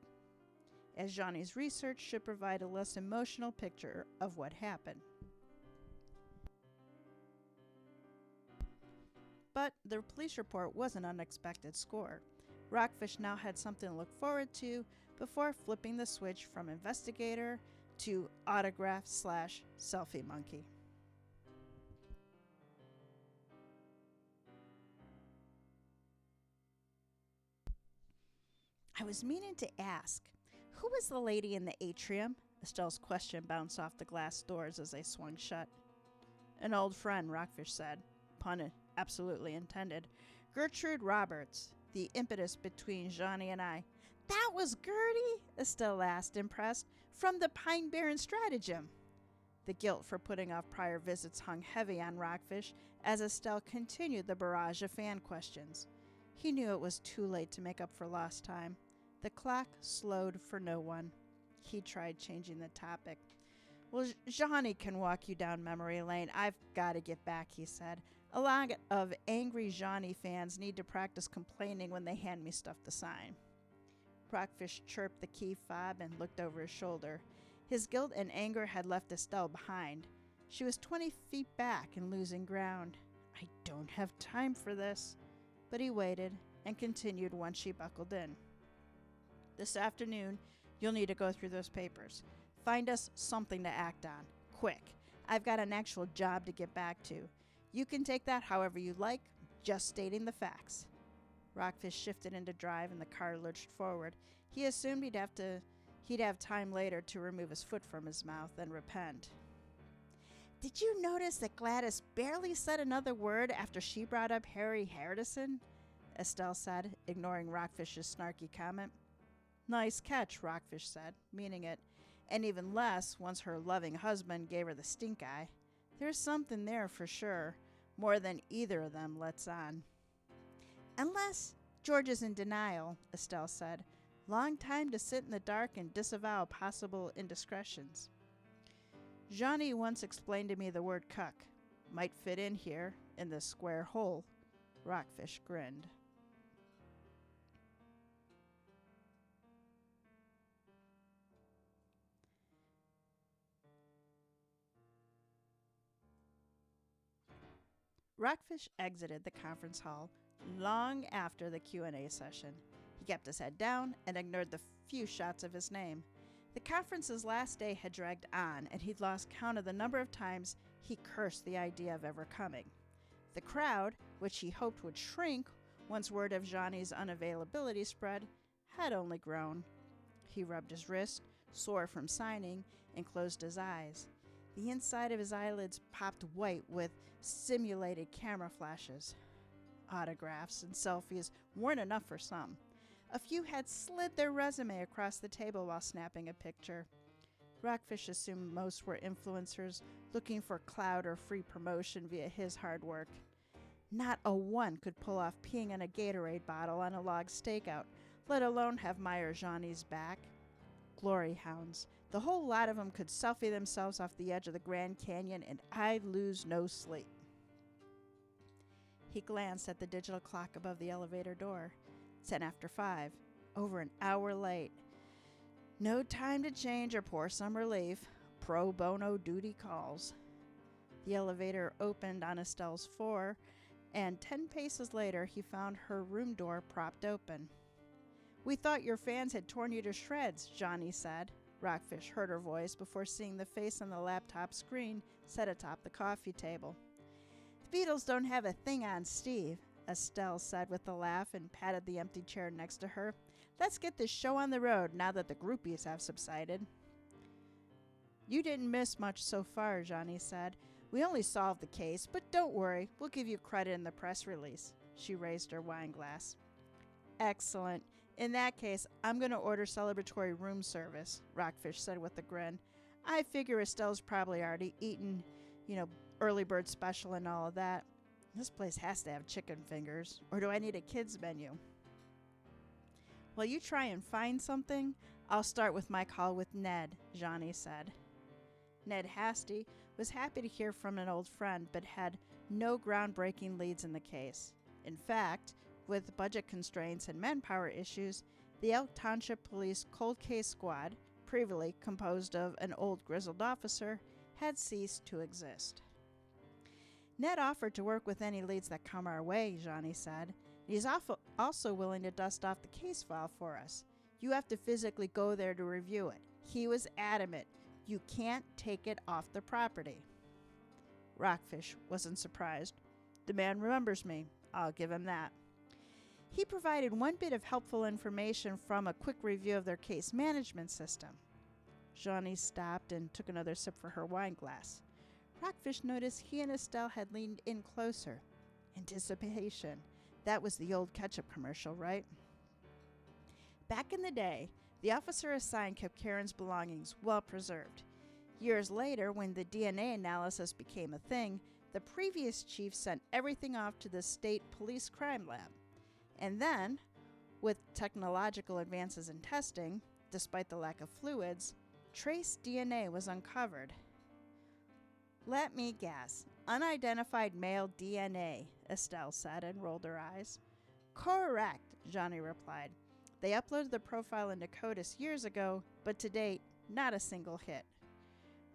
as Johnny's research should provide a less emotional picture of what happened. But the police report was an unexpected score. Rockfish now had something to look forward to before flipping the switch from investigator to autograph/selfie monkey. I was meaning to ask, who was the lady in the atrium? Estelle's question bounced off the glass doors as they swung shut. An old friend, Rockfish said. Pun absolutely intended. Gertrude Roberts, the impetus between Johnny and I. That was Gertie? Estelle asked, impressed. From the Pine Barren Stratagem. The guilt for putting off prior visits hung heavy on Rockfish as Estelle continued the barrage of fan questions. He knew it was too late to make up for lost time. The clock slowed for no one. He tried changing the topic. Well, Johnny can walk you down memory lane. I've got to get back, he said. A lot of angry Johnny fans need to practice complaining when they hand me stuff to sign. Rockfish chirped the key fob and looked over his shoulder. His guilt and anger had left Estelle behind. She was 20 feet back and losing ground. I don't have time for this. But he waited and continued once she buckled in. This afternoon, you'll need to go through those papers. Find us something to act on. Quick. I've got an actual job to get back to. You can take that however you like, just stating the facts. Rockfish shifted into drive and the car lurched forward. He assumed he'd have time later to remove his foot from his mouth and repent. Did you notice that Gladys barely said another word after she brought up Harry Hardison? Estelle said, ignoring Rockfish's snarky comment. Nice catch, Rockfish said, meaning it, and even less once her loving husband gave her the stink eye. There's something there for sure, more than either of them lets on. Unless George is in denial, Estelle said. Long time to sit in the dark and disavow possible indiscretions. Johnny once explained to me the word cuck. Might fit in here, in this square hole. Rockfish grinned. Rockfish exited the conference hall long after the Q&A session. He kept his head down and ignored the few shots of his name. The conference's last day had dragged on, and he'd lost count of the number of times he cursed the idea of ever coming. The crowd, which he hoped would shrink once word of Johnny's unavailability spread, had only grown. He rubbed his wrist, sore from signing, and closed his eyes. The inside of his eyelids popped white with simulated camera flashes. Autographs and selfies weren't enough for some. A few had slid their resume across the table while snapping a picture. Rockfish assumed most were influencers looking for clout or free promotion via his hard work. Not a one could pull off peeing in a Gatorade bottle on a log stakeout, let alone have Meyer Johnny's back. Glory hounds. The whole lot of them could selfie themselves off the edge of the Grand Canyon, and I'd lose no sleep. He glanced at the digital clock above the elevator door. 10 after 5. Over an hour late. No time to change or pour some relief. Pro bono duty calls. The elevator opened on Estelle's floor, and 10 paces later he found her room door propped open. We thought your fans had torn you to shreds, Johnny said. Rockfish heard her voice before seeing the face on the laptop screen set atop the coffee table. The Beatles don't have a thing on Steve, Estelle said with a laugh and patted the empty chair next to her. Let's get this show on the road now that the groupies have subsided. You didn't miss much so far, Johnny said. We only solved the case, but don't worry, we'll give you credit in the press release. She raised her wine glass. Excellent. In that case, I'm going to order celebratory room service, Rockfish said with a grin. I figure Estelle's probably already eaten, early bird special and all of that. This place has to have chicken fingers, or do I need a kids menu? While you try and find something, I'll start with my call with Ned, Johnny said. Ned Hasty was happy to hear from an old friend, but had no groundbreaking leads in the case. In fact, with budget constraints and manpower issues, the Elk Township Police Cold Case Squad, previously composed of an old grizzled officer, had ceased to exist. Ned offered to work with any leads that come our way, Johnny said. He's also willing to dust off the case file for us. You have to physically go there to review it. He was adamant. You can't take it off the property. Rockfish wasn't surprised. The man remembers me. I'll give him that. He provided one bit of helpful information from a quick review of their case management system. Johnny stopped and took another sip from her wine glass. Rockfish noticed he and Estelle had leaned in closer. Anticipation. That was the old ketchup commercial, right? Back in the day, the officer assigned kept Karen's belongings well preserved. Years later, when the DNA analysis became a thing, the previous chief sent everything off to the state police crime lab. And then, with technological advances in testing, despite the lack of fluids, trace DNA was uncovered. Let me guess. Unidentified male DNA, Estelle said and rolled her eyes. Correct, Johnny replied. They uploaded the profile into CODIS years ago, but to date, not a single hit.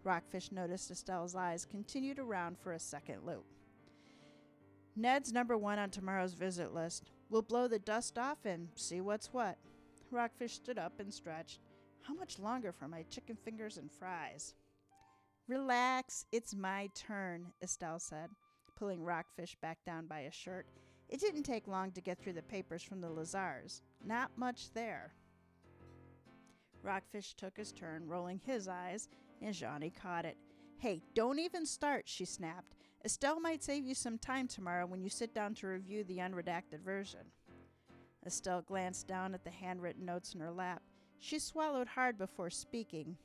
Rockfish noticed Estelle's eyes continued around for a second loop. Ned's number 1 on tomorrow's visit list. We'll blow the dust off and see what's what. Rockfish stood up and stretched. How much longer for my chicken fingers and fries? Relax, it's my turn, Estelle said, pulling Rockfish back down by his shirt. It didn't take long to get through the papers from the Lazars. Not much there. Rockfish took his turn, rolling his eyes, and Johnny caught it. Hey, don't even start, she snapped. Estelle might save you some time tomorrow when you sit down to review the unredacted version. Estelle glanced down at the handwritten notes in her lap. She swallowed hard before speaking.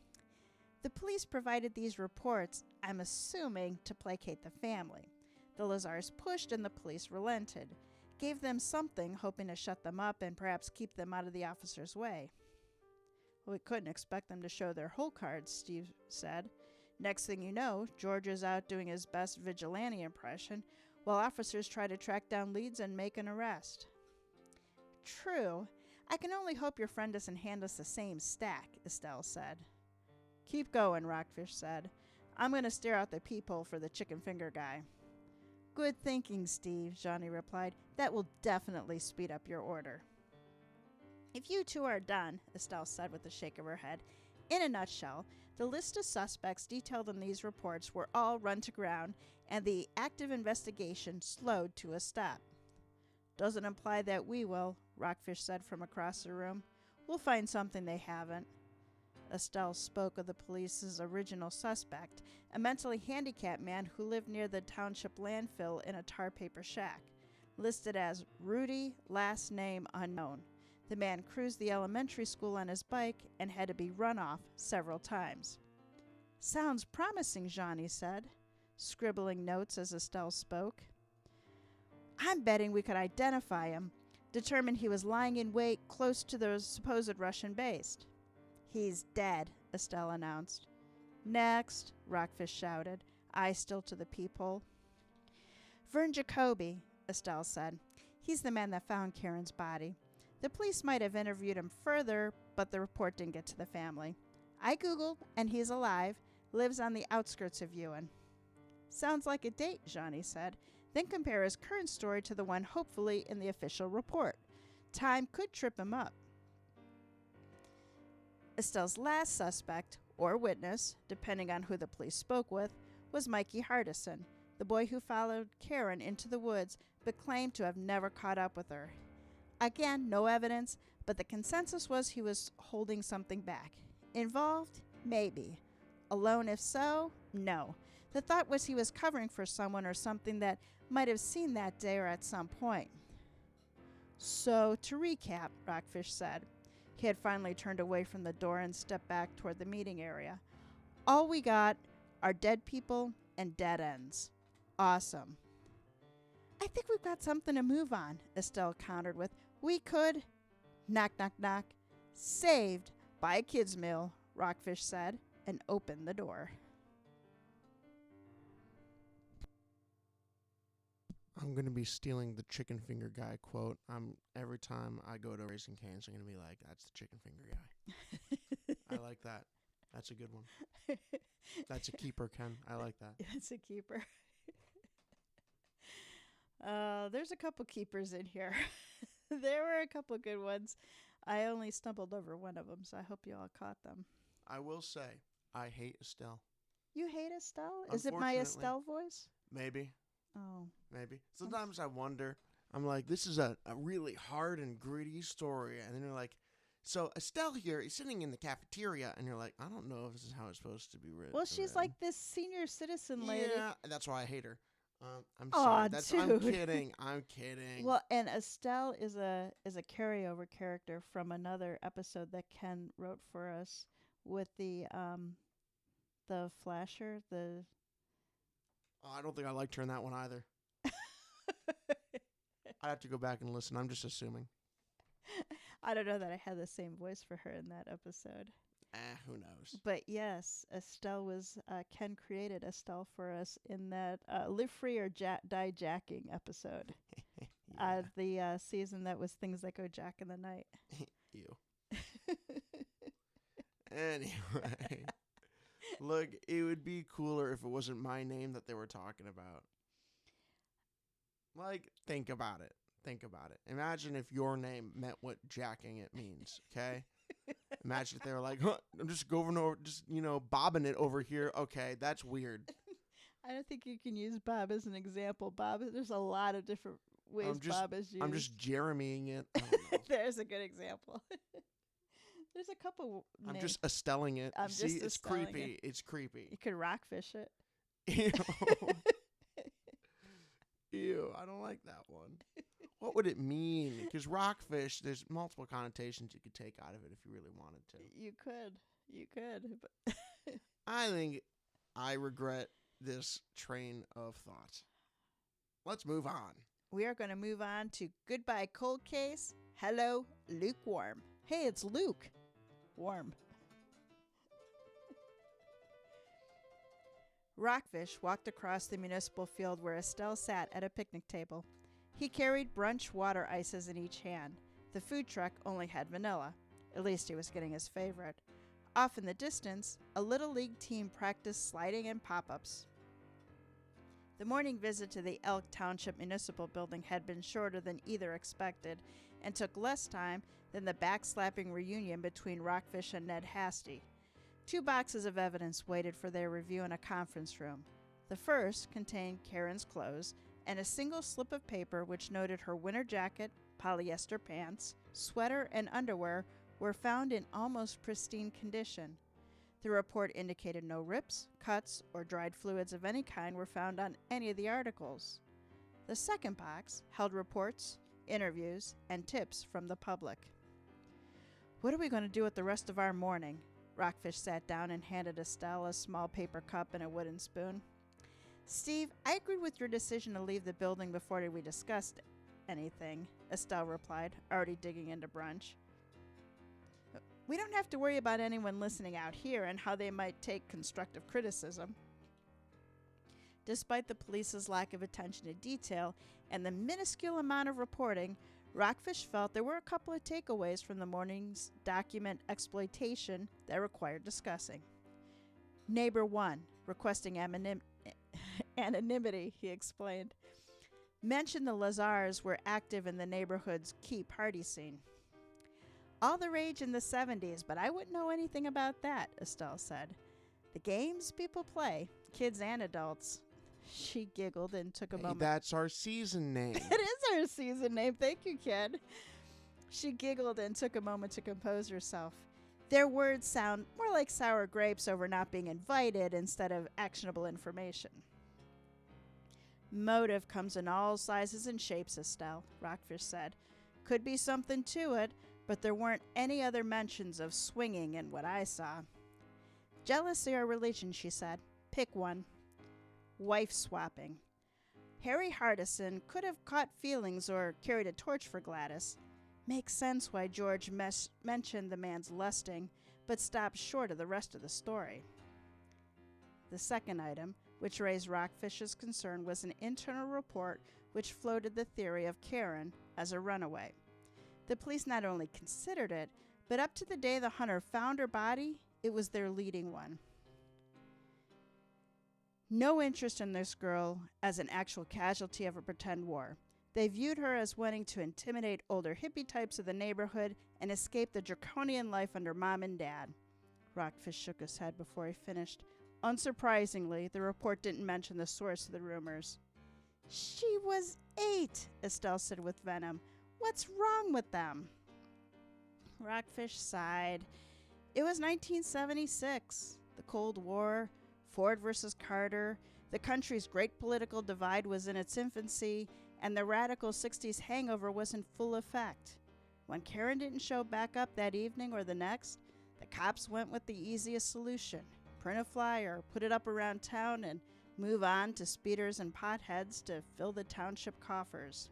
The police provided these reports, I'm assuming, to placate the family. The Lazars pushed and the police relented, gave them something, hoping to shut them up and perhaps keep them out of the officer's way. We couldn't expect them to show their whole cards, Steve said. Next thing you know, George is out doing his best vigilante impression, while officers try to track down leads and make an arrest. True. I can only hope your friend doesn't hand us the same stack, Estelle said. Keep going, Rockfish said. I'm going to stare out the peephole for the chicken finger guy. Good thinking, Steve, Johnny replied. That will definitely speed up your order. If you two are done, Estelle said with a shake of her head, in a nutshell, the list of suspects detailed in these reports were all run to ground, and the active investigation slowed to a stop. Doesn't imply that we will, Rockfish said from across the room. We'll find something they haven't. Estelle spoke of the police's original suspect, a mentally handicapped man who lived near the township landfill in a tar paper shack, listed as Rudy, last name unknown. The man cruised the elementary school on his bike and had to be run off several times. Sounds promising, Johnny said, scribbling notes as Estelle spoke. I'm betting we could identify him, determine he was lying in wait close to the supposed Russian base. He's dead, Estelle announced. Next, Rockfish shouted, eyes still to the peephole. Vern Jacoby, Estelle said. He's the man that found Karen's body. The police might have interviewed him further, but the report didn't get to the family. I Googled, and he's alive, lives on the outskirts of Ewan. Sounds like a date, Johnny said. Then compare his current story to the one hopefully in the official report. Time could trip him up. Estelle's last suspect, or witness, depending on who the police spoke with, was Mikey Hardison, the boy who followed Karen into the woods but claimed to have never caught up with her. Again, no evidence, but the consensus was he was holding something back. Involved? Maybe. Alone if so? No. The thought was he was covering for someone or something that might have seen that day or at some point. So, to recap, Rockfish said. He had finally turned away from the door and stepped back toward the meeting area. All we got are dead people and dead ends. Awesome. I think we've got something to move on, Estelle countered with, we could... Knock, knock, knock. Saved by a kid's meal, Rockfish said, and opened the door. I'm going to be stealing the chicken finger guy quote. Every time I go to Raising Cane's, I'm going to be like, that's the chicken finger guy. I like that. That's a good one. That's a keeper, Ken. I like that. That's a keeper. There's a couple keepers in here. There were a couple good ones. I only stumbled over one of them, so I hope you all caught them. I will say, I hate Estelle. You hate Estelle? Is it my Unfortunately. Estelle voice? Maybe. Oh. Maybe. Sometimes I wonder, I'm like, this is a really hard and gritty story. And then you're like, so Estelle here is sitting in the cafeteria. And you're like, I don't know if this is how it's supposed to be written. Well, she's like this senior citizen lady. Yeah, that's why I hate her. I'm Aw, sorry. I'm dude. kidding. I'm kidding. Well, and Estelle is a carryover character from another episode that Ken wrote for us with the flasher, the I don't think I liked her in that one either. I have to go back and listen. I'm just assuming. I don't know that I had the same voice for her in that episode. Who knows? But yes, Estelle was Ken created Estelle for us in that Live Free or Die Jacking episode. Yeah. The season that was Things That Go Jack in the Night. Ew. Anyway. Look, it would be cooler if it wasn't my name that they were talking about. Like, think about it. Think about it. Imagine if your name meant what jacking it means, okay? Imagine if they were like, huh, I'm just going over, just, bobbing it over here. Okay, that's weird. I don't think you can use Bob as an example. Bob, there's a lot of different ways Bob is used. I'm just Jeremying it. I don't know. There's a good example. There's a couple I'm names. just Estelling it. I'm See, just it's Estelling creepy. it. It's creepy. You could rockfish it. Ew. Ew, I don't like that one. What would it mean? Because rockfish, there's multiple connotations you could take out of it if you really wanted to. You could. But I think I regret this train of thought. Let's move on. We are going to move on to Goodbye Cold Case. Hello, Lukewarm. Hey, it's Luke. Warm. Rockfish walked across the municipal field where Estelle sat at a picnic table. He carried brunch water ices in each hand. The food truck only had vanilla. At least he was getting his favorite. Off in the distance, a Little League team practiced sliding and pop-ups. The morning visit to the Elk Township Municipal Building had been shorter than either expected and took less time than the backslapping reunion between Rockfish and Ned Hasty. 2 boxes of evidence waited for their review in a conference room. The first contained Karen's clothes and a single slip of paper which noted her winter jacket, polyester pants, sweater, and underwear were found in almost pristine condition. The report indicated no rips, cuts, or dried fluids of any kind were found on any of the articles. The second box held reports, interviews, and tips from the public. What are we going to do with the rest of our morning? Rockfish sat down and handed Estelle a small paper cup and a wooden spoon. Steve, I agreed with your decision to leave the building before we discussed anything, Estelle replied, already digging into brunch. We don't have to worry about anyone listening out here and how they might take constructive criticism. Despite the police's lack of attention to detail and the minuscule amount of reporting, Rockfish felt there were a couple of takeaways from the morning's document exploitation that required discussing. Neighbor 1, requesting anonymity, he explained, mentioned the Lazars were active in the neighborhood's key party scene. All the rage in the 70s, but I wouldn't know anything about that, Estelle said. The games people play, kids and adults. She giggled and took a moment. That's our season name. It is our season name. Thank you, kid. She giggled and took a moment to compose herself. Their words sound more like sour grapes over not being invited instead of actionable information. Motive comes in all sizes and shapes, Estelle, Rockfish said. Could be something to it, but there weren't any other mentions of swinging in what I saw. Jealousy or religion, she said. Pick one. Wife swapping. Harry Hardison could have caught feelings or carried a torch for Gladys. Makes sense why George mentioned the man's lusting, but stopped short of the rest of the story. The second item, which raised Rockfish's concern, was an internal report which floated the theory of Karen as a runaway. The police not only considered it, but up to the day the hunter found her body, it was their leading one. No interest in this girl as an actual casualty of a pretend war. They viewed her as wanting to intimidate older hippie types of the neighborhood and escape the draconian life under Mom and Dad. Rockfish shook his head before he finished. Unsurprisingly, the report didn't mention the source of the rumors. She was 8, Estelle said with venom. What's wrong with them? Rockfish sighed. It was 1976. The Cold War, Ford versus Carter, the country's great political divide was in its infancy, and the radical 60s hangover was in full effect. When Karen didn't show back up that evening or the next, the cops went with the easiest solution. Print a flyer, put it up around town, and move on to speeders and potheads to fill the township coffers.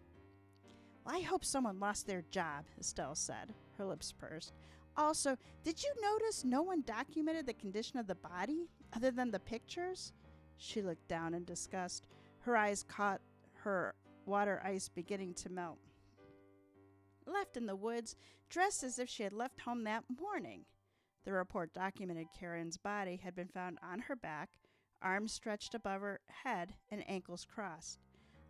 Well, I hope someone lost their job, Estelle said. Her lips pursed. Also, did you notice no one documented the condition of the body other than the pictures? She looked down in disgust. Her eyes caught her water ice beginning to melt. Left in the woods, dressed as if she had left home that morning. The report documented Karen's body had been found on her back, arms stretched above her head and ankles crossed.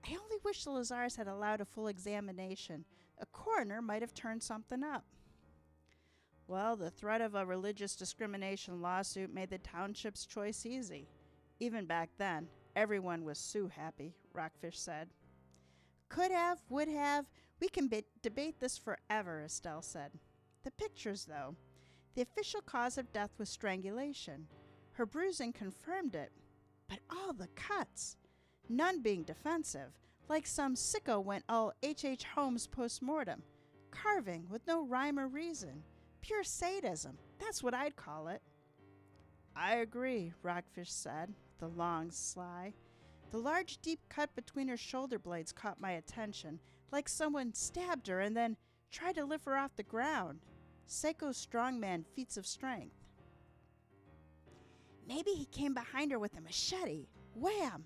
I only wish the Lazars had allowed a full examination. A coroner might have turned something up. Well, the threat of a religious discrimination lawsuit made the township's choice easy. Even back then, everyone was Sue happy, Rockfish said. Could have, would have, we can debate this forever, Estelle said. The pictures, though. The official cause of death was strangulation. Her bruising confirmed it. But all the cuts, none being defensive, like some sicko went all H.H. Holmes post-mortem. Carving with no rhyme or reason. Pure sadism. That's what I'd call it. I agree, Rockfish said, with a long sigh. The large, deep cut between her shoulder blades caught my attention, like someone stabbed her and then tried to lift her off the ground. Seiko strongman feats of strength. Maybe he came behind her with a machete. Wham!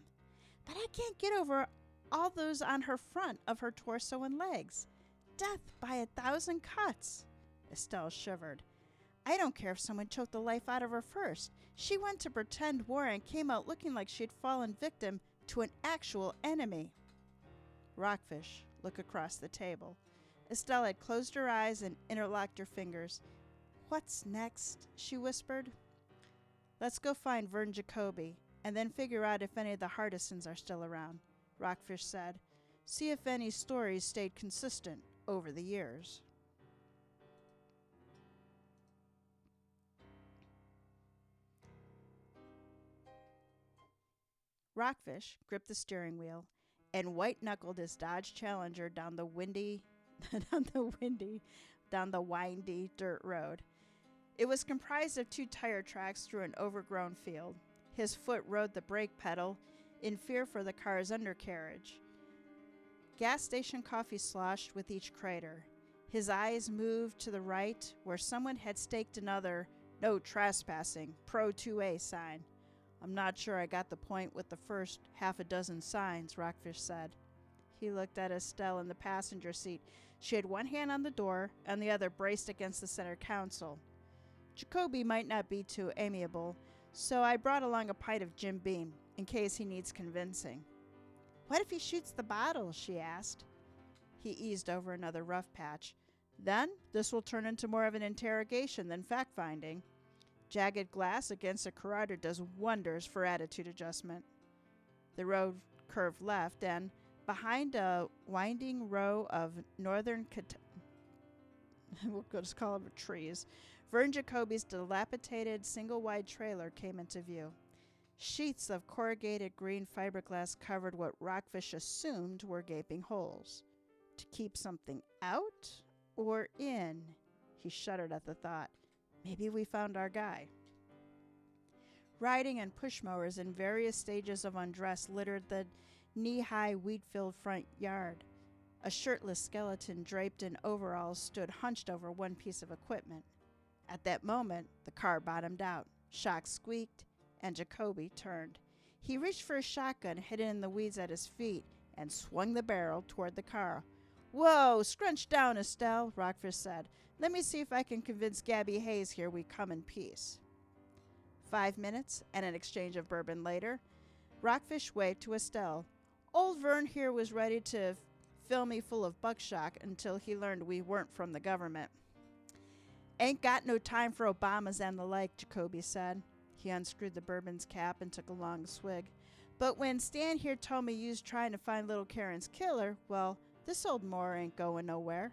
But I can't get over all those on her front of her torso and legs. Death by 1,000 cuts. Estelle shivered. I don't care if someone choked the life out of her first. She went to pretend war and came out looking like she'd fallen victim to an actual enemy. Rockfish looked across the table. Estelle had closed her eyes and interlocked her fingers. What's next? She whispered. Let's go find Vern Jacoby, and then figure out if any of the Hardisons are still around, Rockfish said. See if any stories stayed consistent over the years. Rockfish gripped the steering wheel and white-knuckled his Dodge Challenger down the windy dirt road. It was comprised of 2 tire tracks through an overgrown field. His foot rode the brake pedal in fear for the car's undercarriage. Gas station coffee sloshed with each crater. His eyes moved to the right where someone had staked another "No trespassing, Pro 2A" sign. I'm not sure I got the point with the first half a dozen signs, Rockfish said. He looked at Estelle in the passenger seat. She had one hand on the door and the other braced against the center console. Jacoby might not be too amiable, so I brought along a pint of Jim Beam in case he needs convincing. What if he shoots the bottle? She asked. He eased over another rough patch. Then this will turn into more of an interrogation than fact-finding. Jagged glass against a corrodor does wonders for attitude adjustment. The road curved left, and behind a winding row of northern we'll just call them trees, Vern Jacoby's dilapidated single-wide trailer came into view. Sheets of corrugated green fiberglass covered what Rockfish assumed were gaping holes. To keep something out or in? He shuddered at the thought. Maybe we found our guy. Riding and push mowers in various stages of undress littered the knee-high wheat-filled front yard. A shirtless skeleton draped in overalls stood hunched over one piece of equipment. At that moment, the car bottomed out. Shocks squeaked, and Jacoby turned. He reached for a shotgun hidden in the weeds at his feet and swung the barrel toward the car. Whoa, scrunch down, Estelle, Rockfish said. Let me see if I can convince Gabby Hayes here we come in peace. 5 minutes and an exchange of bourbon later, Rockfish waved to Estelle. Old Vern here was ready to fill me full of buckshot until he learned we weren't from the government. Ain't got no time for Obamas and the like, Jacoby said. He unscrewed the bourbon's cap and took a long swig. But when Stan here told me you's trying to find little Karen's killer, well, this old Moore ain't going nowhere.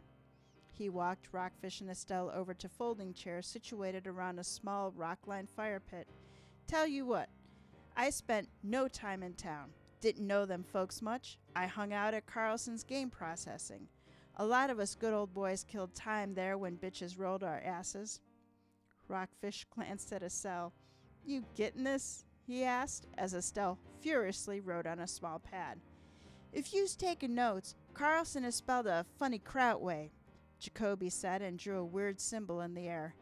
He walked Rockfish and Estelle over to folding chairs situated around a small rock-lined fire pit. Tell you what, I spent no time in town. Didn't know them folks much. I hung out at Carlson's game processing. A lot of us good old boys killed time there when bitches rolled our asses. Rockfish glanced at Estelle. You gettin' this? He asked, as Estelle furiously wrote on a small pad. If you's taking notes, Carlson is spelled a funny kraut way, Jacoby said and drew a weird symbol in the air.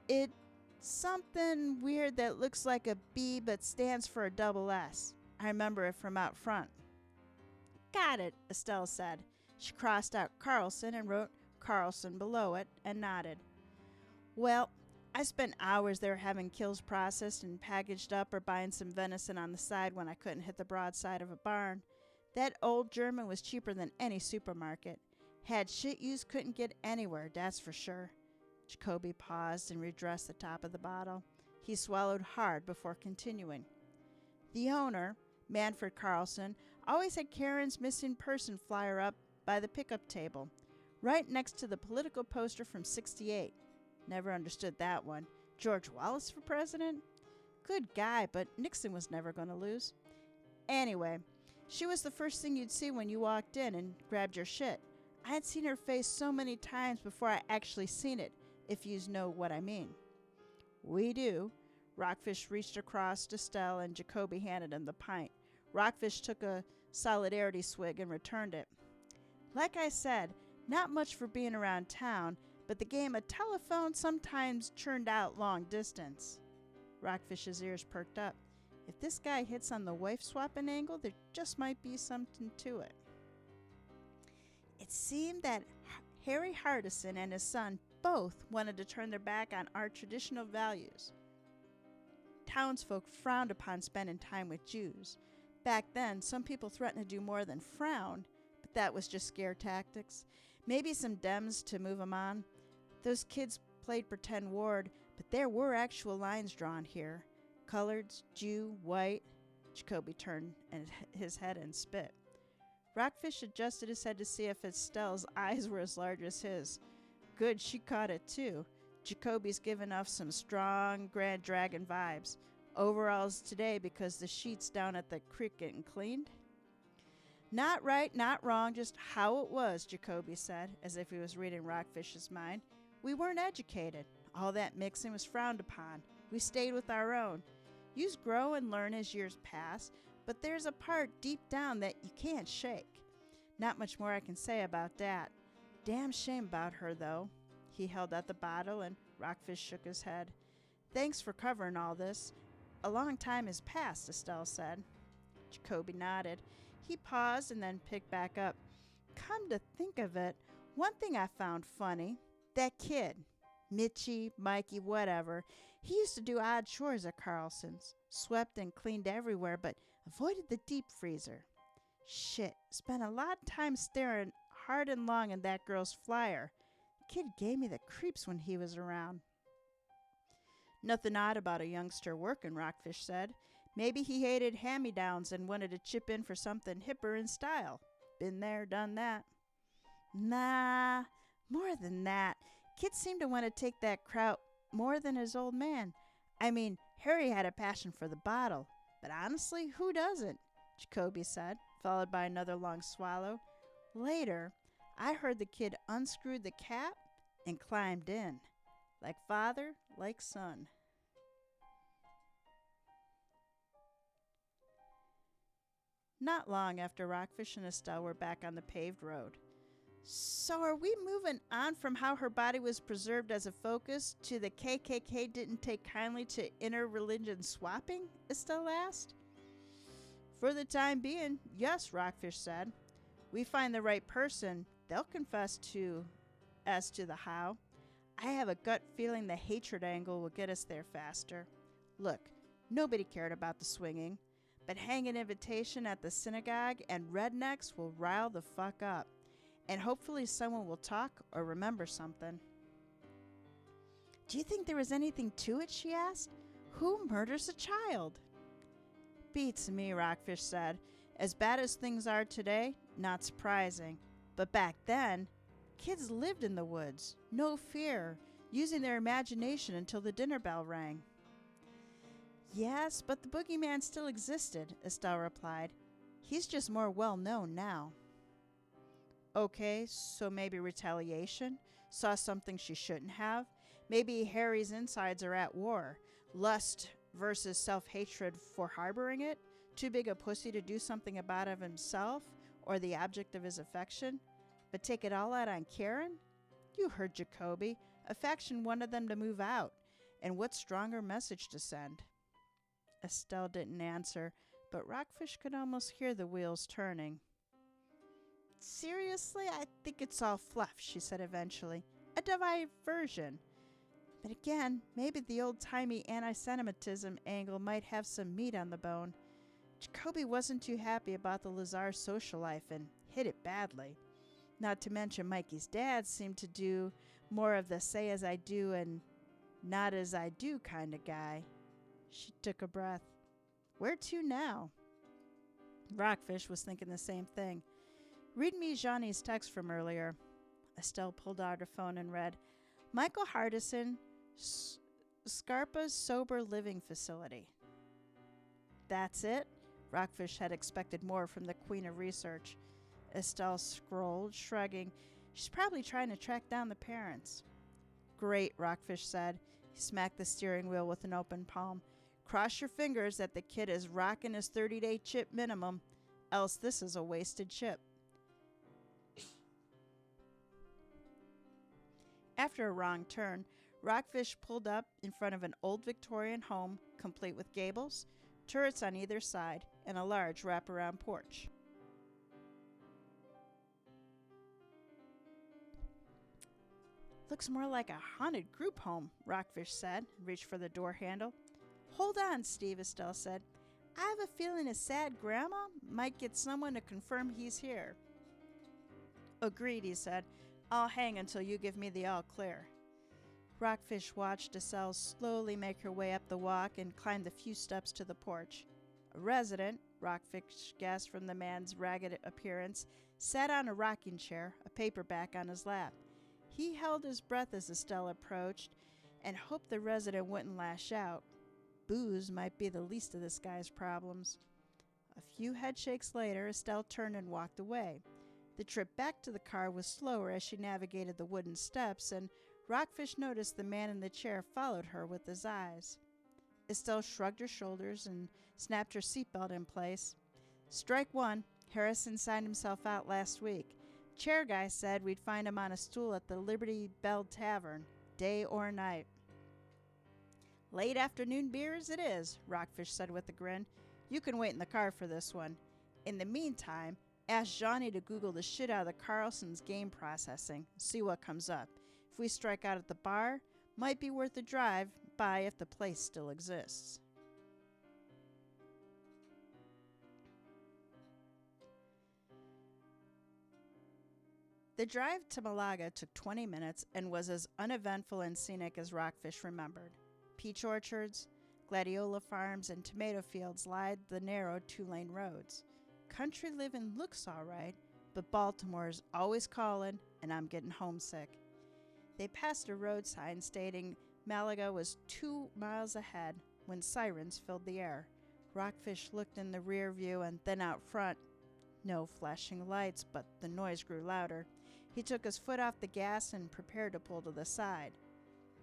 It's something weird that looks like a B but stands for a double S. I remember it from out front. Got it, Estelle said. She crossed out Carlson and wrote Carlson below it and nodded. Well, I spent hours there having kills processed and packaged up or buying some venison on the side when I couldn't hit the broadside of a barn. That old German was cheaper than any supermarket. Had shit yous couldn't get anywhere, that's for sure. Jacoby paused and redressed the top of the bottle. He swallowed hard before continuing. The owner, Manfred Carlson, always had Karen's missing person flyer up by the pickup table, right next to the political poster from '68. Never understood that one. George Wallace for president? Good guy, but Nixon was never going to lose. Anyway, she was the first thing you'd see when you walked in and grabbed your shit. I had seen her face so many times before I actually seen it, if yous know what I mean. We do. Rockfish reached across to Estelle and Jacoby handed him the pint. Rockfish took a solidarity swig and returned it. Like I said, not much for being around town, but the game of telephone sometimes churned out long distance. Rockfish's ears perked up. If this guy hits on the wife-swapping angle, there just might be something to it. It seemed that Harry Hardison and his son both wanted to turn their back on our traditional values. Townsfolk frowned upon spending time with Jews. Back then, some people threatened to do more than frown, but that was just scare tactics. Maybe some Dems to move them on. Those kids played pretend ward, but there were actual lines drawn here. Coloreds, Jew, white. Jacoby turned his head and spit. Rockfish adjusted his head to see if Estelle's eyes were as large as his. Good, she caught it too. Jacoby's given off some strong Grand Dragon vibes. Overalls today because the sheets down at the creek getting cleaned? Not right, not wrong, just how it was, Jacoby said, as if he was reading Rockfish's mind. We weren't educated. All that mixing was frowned upon. We stayed with our own. Yous grow and learn as years pass, but there's a part deep down that you can't shake. Not much more I can say about that. Damn shame about her, though. He held out the bottle, and Rockfish shook his head. Thanks for covering all this. A long time has passed, Estelle said. Jacoby nodded. He paused and then picked back up. Come to think of it, one thing I found funny, that kid, Mitchie, Mikey, whatever, he used to do odd chores at Carlson's, swept and cleaned everywhere, but avoided the deep freezer. Shit, spent a lot of time staring hard and long in that girl's flyer. The kid gave me the creeps when he was around. Nothing odd about a youngster working, Rockfish said. Maybe he hated hand-me-downs and wanted to chip in for something hipper in style. Been there, done that. Nah, more than that. Kid seemed to want to take that kraut more than his old man. I mean, Harry had a passion for the bottle, but honestly, who doesn't? Jacoby said, followed by another long swallow. Later, I heard the kid unscrewed the cap and climbed in. Like father, like son. Not long after Rockfish and Estelle were back on the paved road. So are we moving on from how her body was preserved as a focus to the KKK didn't take kindly to inter-religion swapping? Estelle asked. For the time being, yes, Rockfish said. We find the right person, they'll confess to as to the how. I have a gut feeling the hatred angle will get us there faster. Look, nobody cared about the swinging, but hang an invitation at the synagogue and rednecks will rile the fuck up. and hopefully someone will talk or remember something. Do you think there was anything to it, she asked. Who murders a child? Beats me, Rockfish said. As bad as things are today, not surprising. But back then, kids lived in the woods, no fear, using their imagination until the dinner bell rang. Yes, but the boogeyman still existed, Estelle replied. He's just more well known now. Okay, so maybe retaliation? Saw something she shouldn't have? Maybe Harry's insides are at war. Lust versus self-hatred for harboring it? Too big a pussy to do something about it himself or the object of his affection? But take it all out on Karen? You heard Jacoby. Affection wanted them to move out. And what stronger message to send? Estelle didn't answer, but Rockfish could almost hear the wheels turning. Seriously, I think it's all fluff, she said eventually. A diversion. But again, maybe the old-timey anti-Semitism angle might have some meat on the bone. Jacoby wasn't too happy about the Lazar social life and hid it badly. Not to mention Mikey's dad seemed to do more of the say as I do and not as I do kind of guy. She took a breath. Where to now? Rockfish was thinking the same thing. Read me Johnny's text from earlier. Estelle pulled out her phone and read, Michael Hardison, Scarpa's Sober Living Facility. That's it? Rockfish had expected more from the queen of research. Estelle scrolled, shrugging. She's probably trying to track down the parents. Great, Rockfish said. He smacked the steering wheel with an open palm. Cross your fingers that the kid is rocking his 30-day chip minimum, else this is a wasted chip. After a wrong turn, Rockfish pulled up in front of an old Victorian home, complete with gables, turrets on either side, and a large wraparound porch. Looks more like a haunted group home, Rockfish said, and reached for the door handle. Hold on, Steve, Estelle said. I have a feeling a sad grandma might get someone to confirm he's here. Agreed, he said. I'll hang until you give me the all clear. Rockfish watched Estelle slowly make her way up the walk and climb the few steps to the porch. A resident, Rockfish guessed from the man's ragged appearance, sat on a rocking chair, a paperback on his lap. He held his breath as Estelle approached and hoped the resident wouldn't lash out. Booze might be the least of this guy's problems. A few headshakes later, Estelle turned and walked away. The trip back to the car was slower as she navigated the wooden steps, and Rockfish noticed the man in the chair followed her with his eyes. Estelle shrugged her shoulders and snapped her seatbelt in place. Strike one. Harrison signed himself out last week. Chair guy said we'd find him on a stool at the Liberty Bell Tavern, day or night. Late afternoon beers it is, Rockfish said with a grin. You can wait in the car for this one. In the meantime, ask Johnny to Google the shit out of the Carlson's game processing, see what comes up. If we strike out at the bar, might be worth a drive by if the place still exists. The drive to Malaga took 20 minutes and was as uneventful and scenic as Rockfish remembered. Peach orchards, gladiola farms, and tomato fields lined the narrow two-lane roads. Country living looks all right, but Baltimore's always calling, and I'm getting homesick. They passed a road sign stating Malaga was 2 miles ahead when sirens filled the air. Rockfish looked in the rear view and then out front. No flashing lights, but the noise grew louder. He took his foot off the gas and prepared to pull to the side.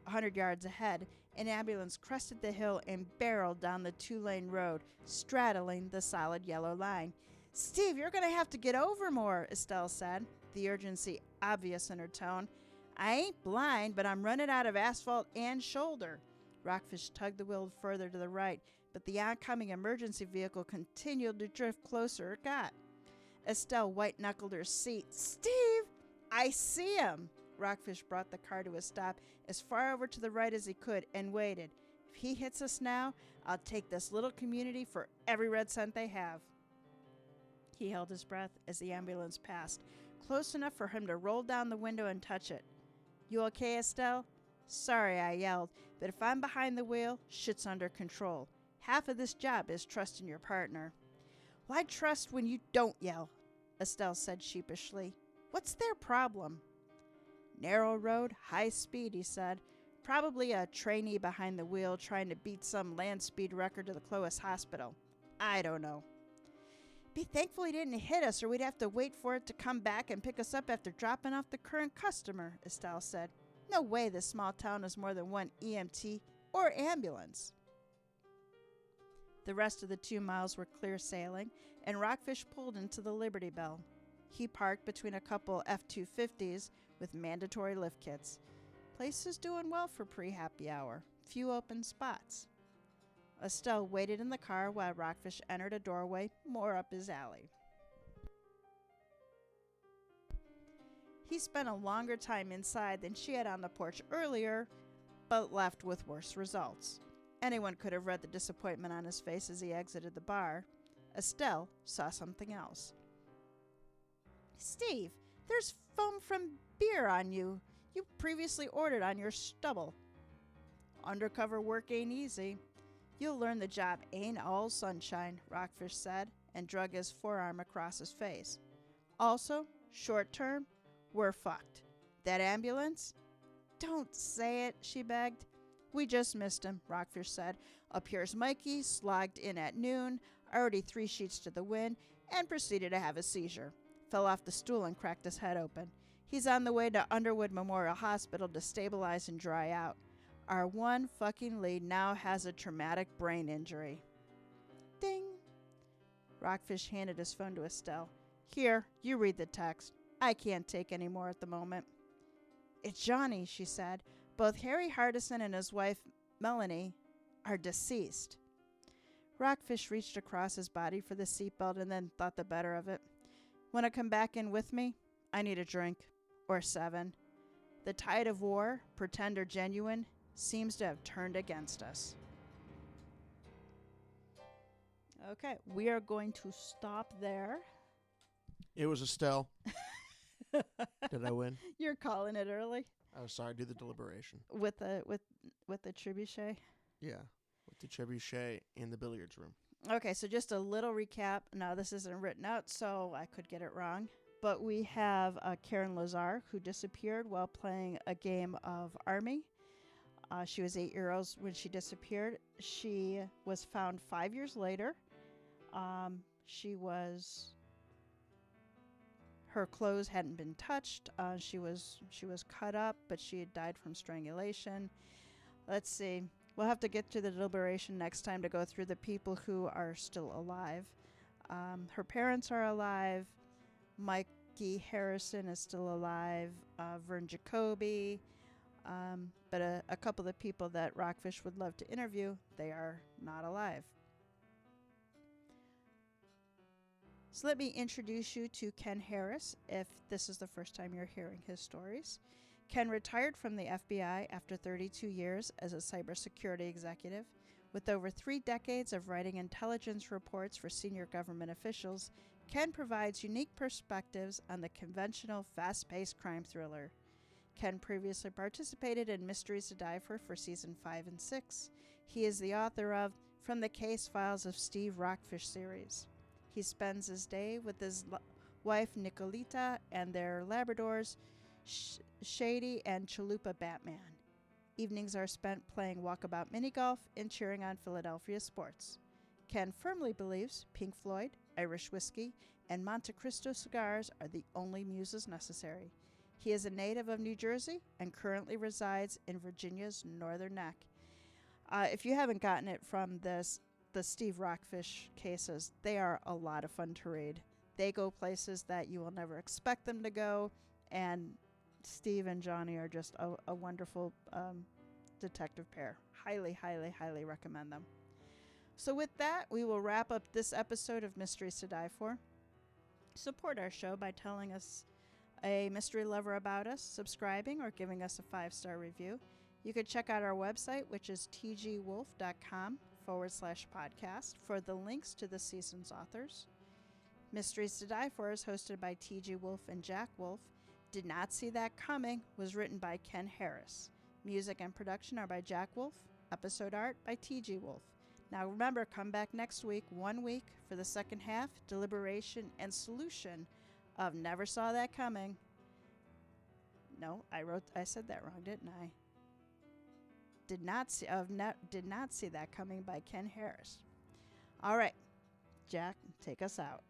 100 yards ahead, an ambulance crested the hill and barreled down the two-lane road, straddling the solid yellow line. Steve, you're going to have to get over more, Estelle said, the urgency obvious in her tone. I ain't blind, but I'm running out of asphalt and shoulder. Rockfish tugged the wheel further to the right, but the oncoming emergency vehicle continued to drift closer it got. Estelle white-knuckled her seat. Steve! I see him! Rockfish brought the car to a stop as far over to the right as he could and waited. If he hits us now, I'll take this little community for every red cent they have. He held his breath as the ambulance passed, close enough for him to roll down the window and touch it. You okay, Estelle? Sorry, I yelled, but if I'm behind the wheel, shit's under control. Half of this job is trusting your partner. Why trust when you don't yell? Estelle said sheepishly. What's their problem? Narrow road, high speed, he said. Probably a trainee behind the wheel trying to beat some land speed record to the closest hospital. I don't know. Be thankful he didn't hit us or we'd have to wait for it to come back and pick us up after dropping off the current customer, Estelle said. No way this small town has more than one EMT or ambulance. The rest of the 2 miles were clear sailing, and Rockfish pulled into the Liberty Bell. He parked between a couple F-250s with mandatory lift kits. Place is doing well for pre-happy hour. Few open spots. Estelle waited in the car while Rockfish entered a doorway more up his alley. He spent a longer time inside than she had on the porch earlier, but left with worse results. Anyone could have read the disappointment on his face as he exited the bar. Estelle saw something else. Steve, there's foam from beer on you. You previously ordered on your stubble. Undercover work ain't easy. You'll learn the job ain't all sunshine, Rockfish said, and drug his forearm across his face. Also, short term, we're fucked. That ambulance? Don't say it, she begged. We just missed him, Rockfish said. Up here's Mikey, slogged in at noon, already 3 sheets to the wind, and proceeded to have a seizure. Fell off the stool and cracked his head open. He's on the way to Underwood Memorial Hospital to stabilize and dry out. Our one fucking lead now has a traumatic brain injury. Ding. Rockfish handed his phone to Estelle. Here, you read the text. I can't take any more at the moment. It's Johnny, she said. Both Harry Hardison and his wife, Melanie, are deceased. Rockfish reached across his body for the seatbelt and then thought the better of it. Want to come back in with me? I need a drink. Or 7. The tide of war, pretend or genuine, seems to have turned against us. Okay, we are going to stop there. It was Estelle. Did I win? You're calling it early. Oh, sorry. Do the deliberation. With the trebuchet. Yeah, with the trebuchet in the billiards room. Okay, so just a little recap. Now, this isn't written out, so I could get it wrong. But we have Karen Lazar, who disappeared while playing a game of Army. She was 8 years old when she disappeared. She was found 5 years later. Her clothes hadn't been touched. She was cut up, but she had died from strangulation. Let's see. We'll have to get to the deliberation next time to go through the people who are still alive. Her parents are alive. Mikey Harrison is still alive. Vern Jacoby. But a couple of the people that Rockfish would love to interview, they are not alive. So let me introduce you to Ken Harris, if this is the first time you're hearing his stories. Ken retired from the FBI after 32 years as a cybersecurity executive. With over 3 decades of writing intelligence reports for senior government officials, Ken provides unique perspectives on the conventional, fast-paced crime thriller. Ken previously participated in Mysteries to Die for Season 5 and 6. He is the author of From the Case Files of Steve Rockfish series. He spends his day with his wife Nicolita and their Labradors, Shady and Chalupa Batman. Evenings are spent playing walkabout mini-golf and cheering on Philadelphia sports. Ken firmly believes Pink Floyd, Irish whiskey, and Monte Cristo cigars are the only muses necessary. He is a native of New Jersey and currently resides in Virginia's Northern Neck. If you haven't gotten it from the Steve Rockfish cases, they are a lot of fun to read. They go places that you will never expect them to go, and Steve and Johnny are just a wonderful detective pair. Highly, highly, highly recommend them. So with that, we will wrap up this episode of Mysteries to Die For. Support our show by telling us a mystery lover about us, subscribing, or giving us a 5-star review. You could check out our website, which is tgwolff.com/podcast for the links to the season's authors. Mysteries to Die For is hosted by TG Wolff and Jack Wolff. Did Not See That Coming was written by Ken Harris. Music and production are by Jack Wolff. Episode art by TG Wolff. Now remember, come back next week, 1 week, for the second half, deliberation and solution of Never Saw That Coming. No, I said that wrong, didn't I? Did Not See That Coming by Ken Harris. All right, Jack, take us out.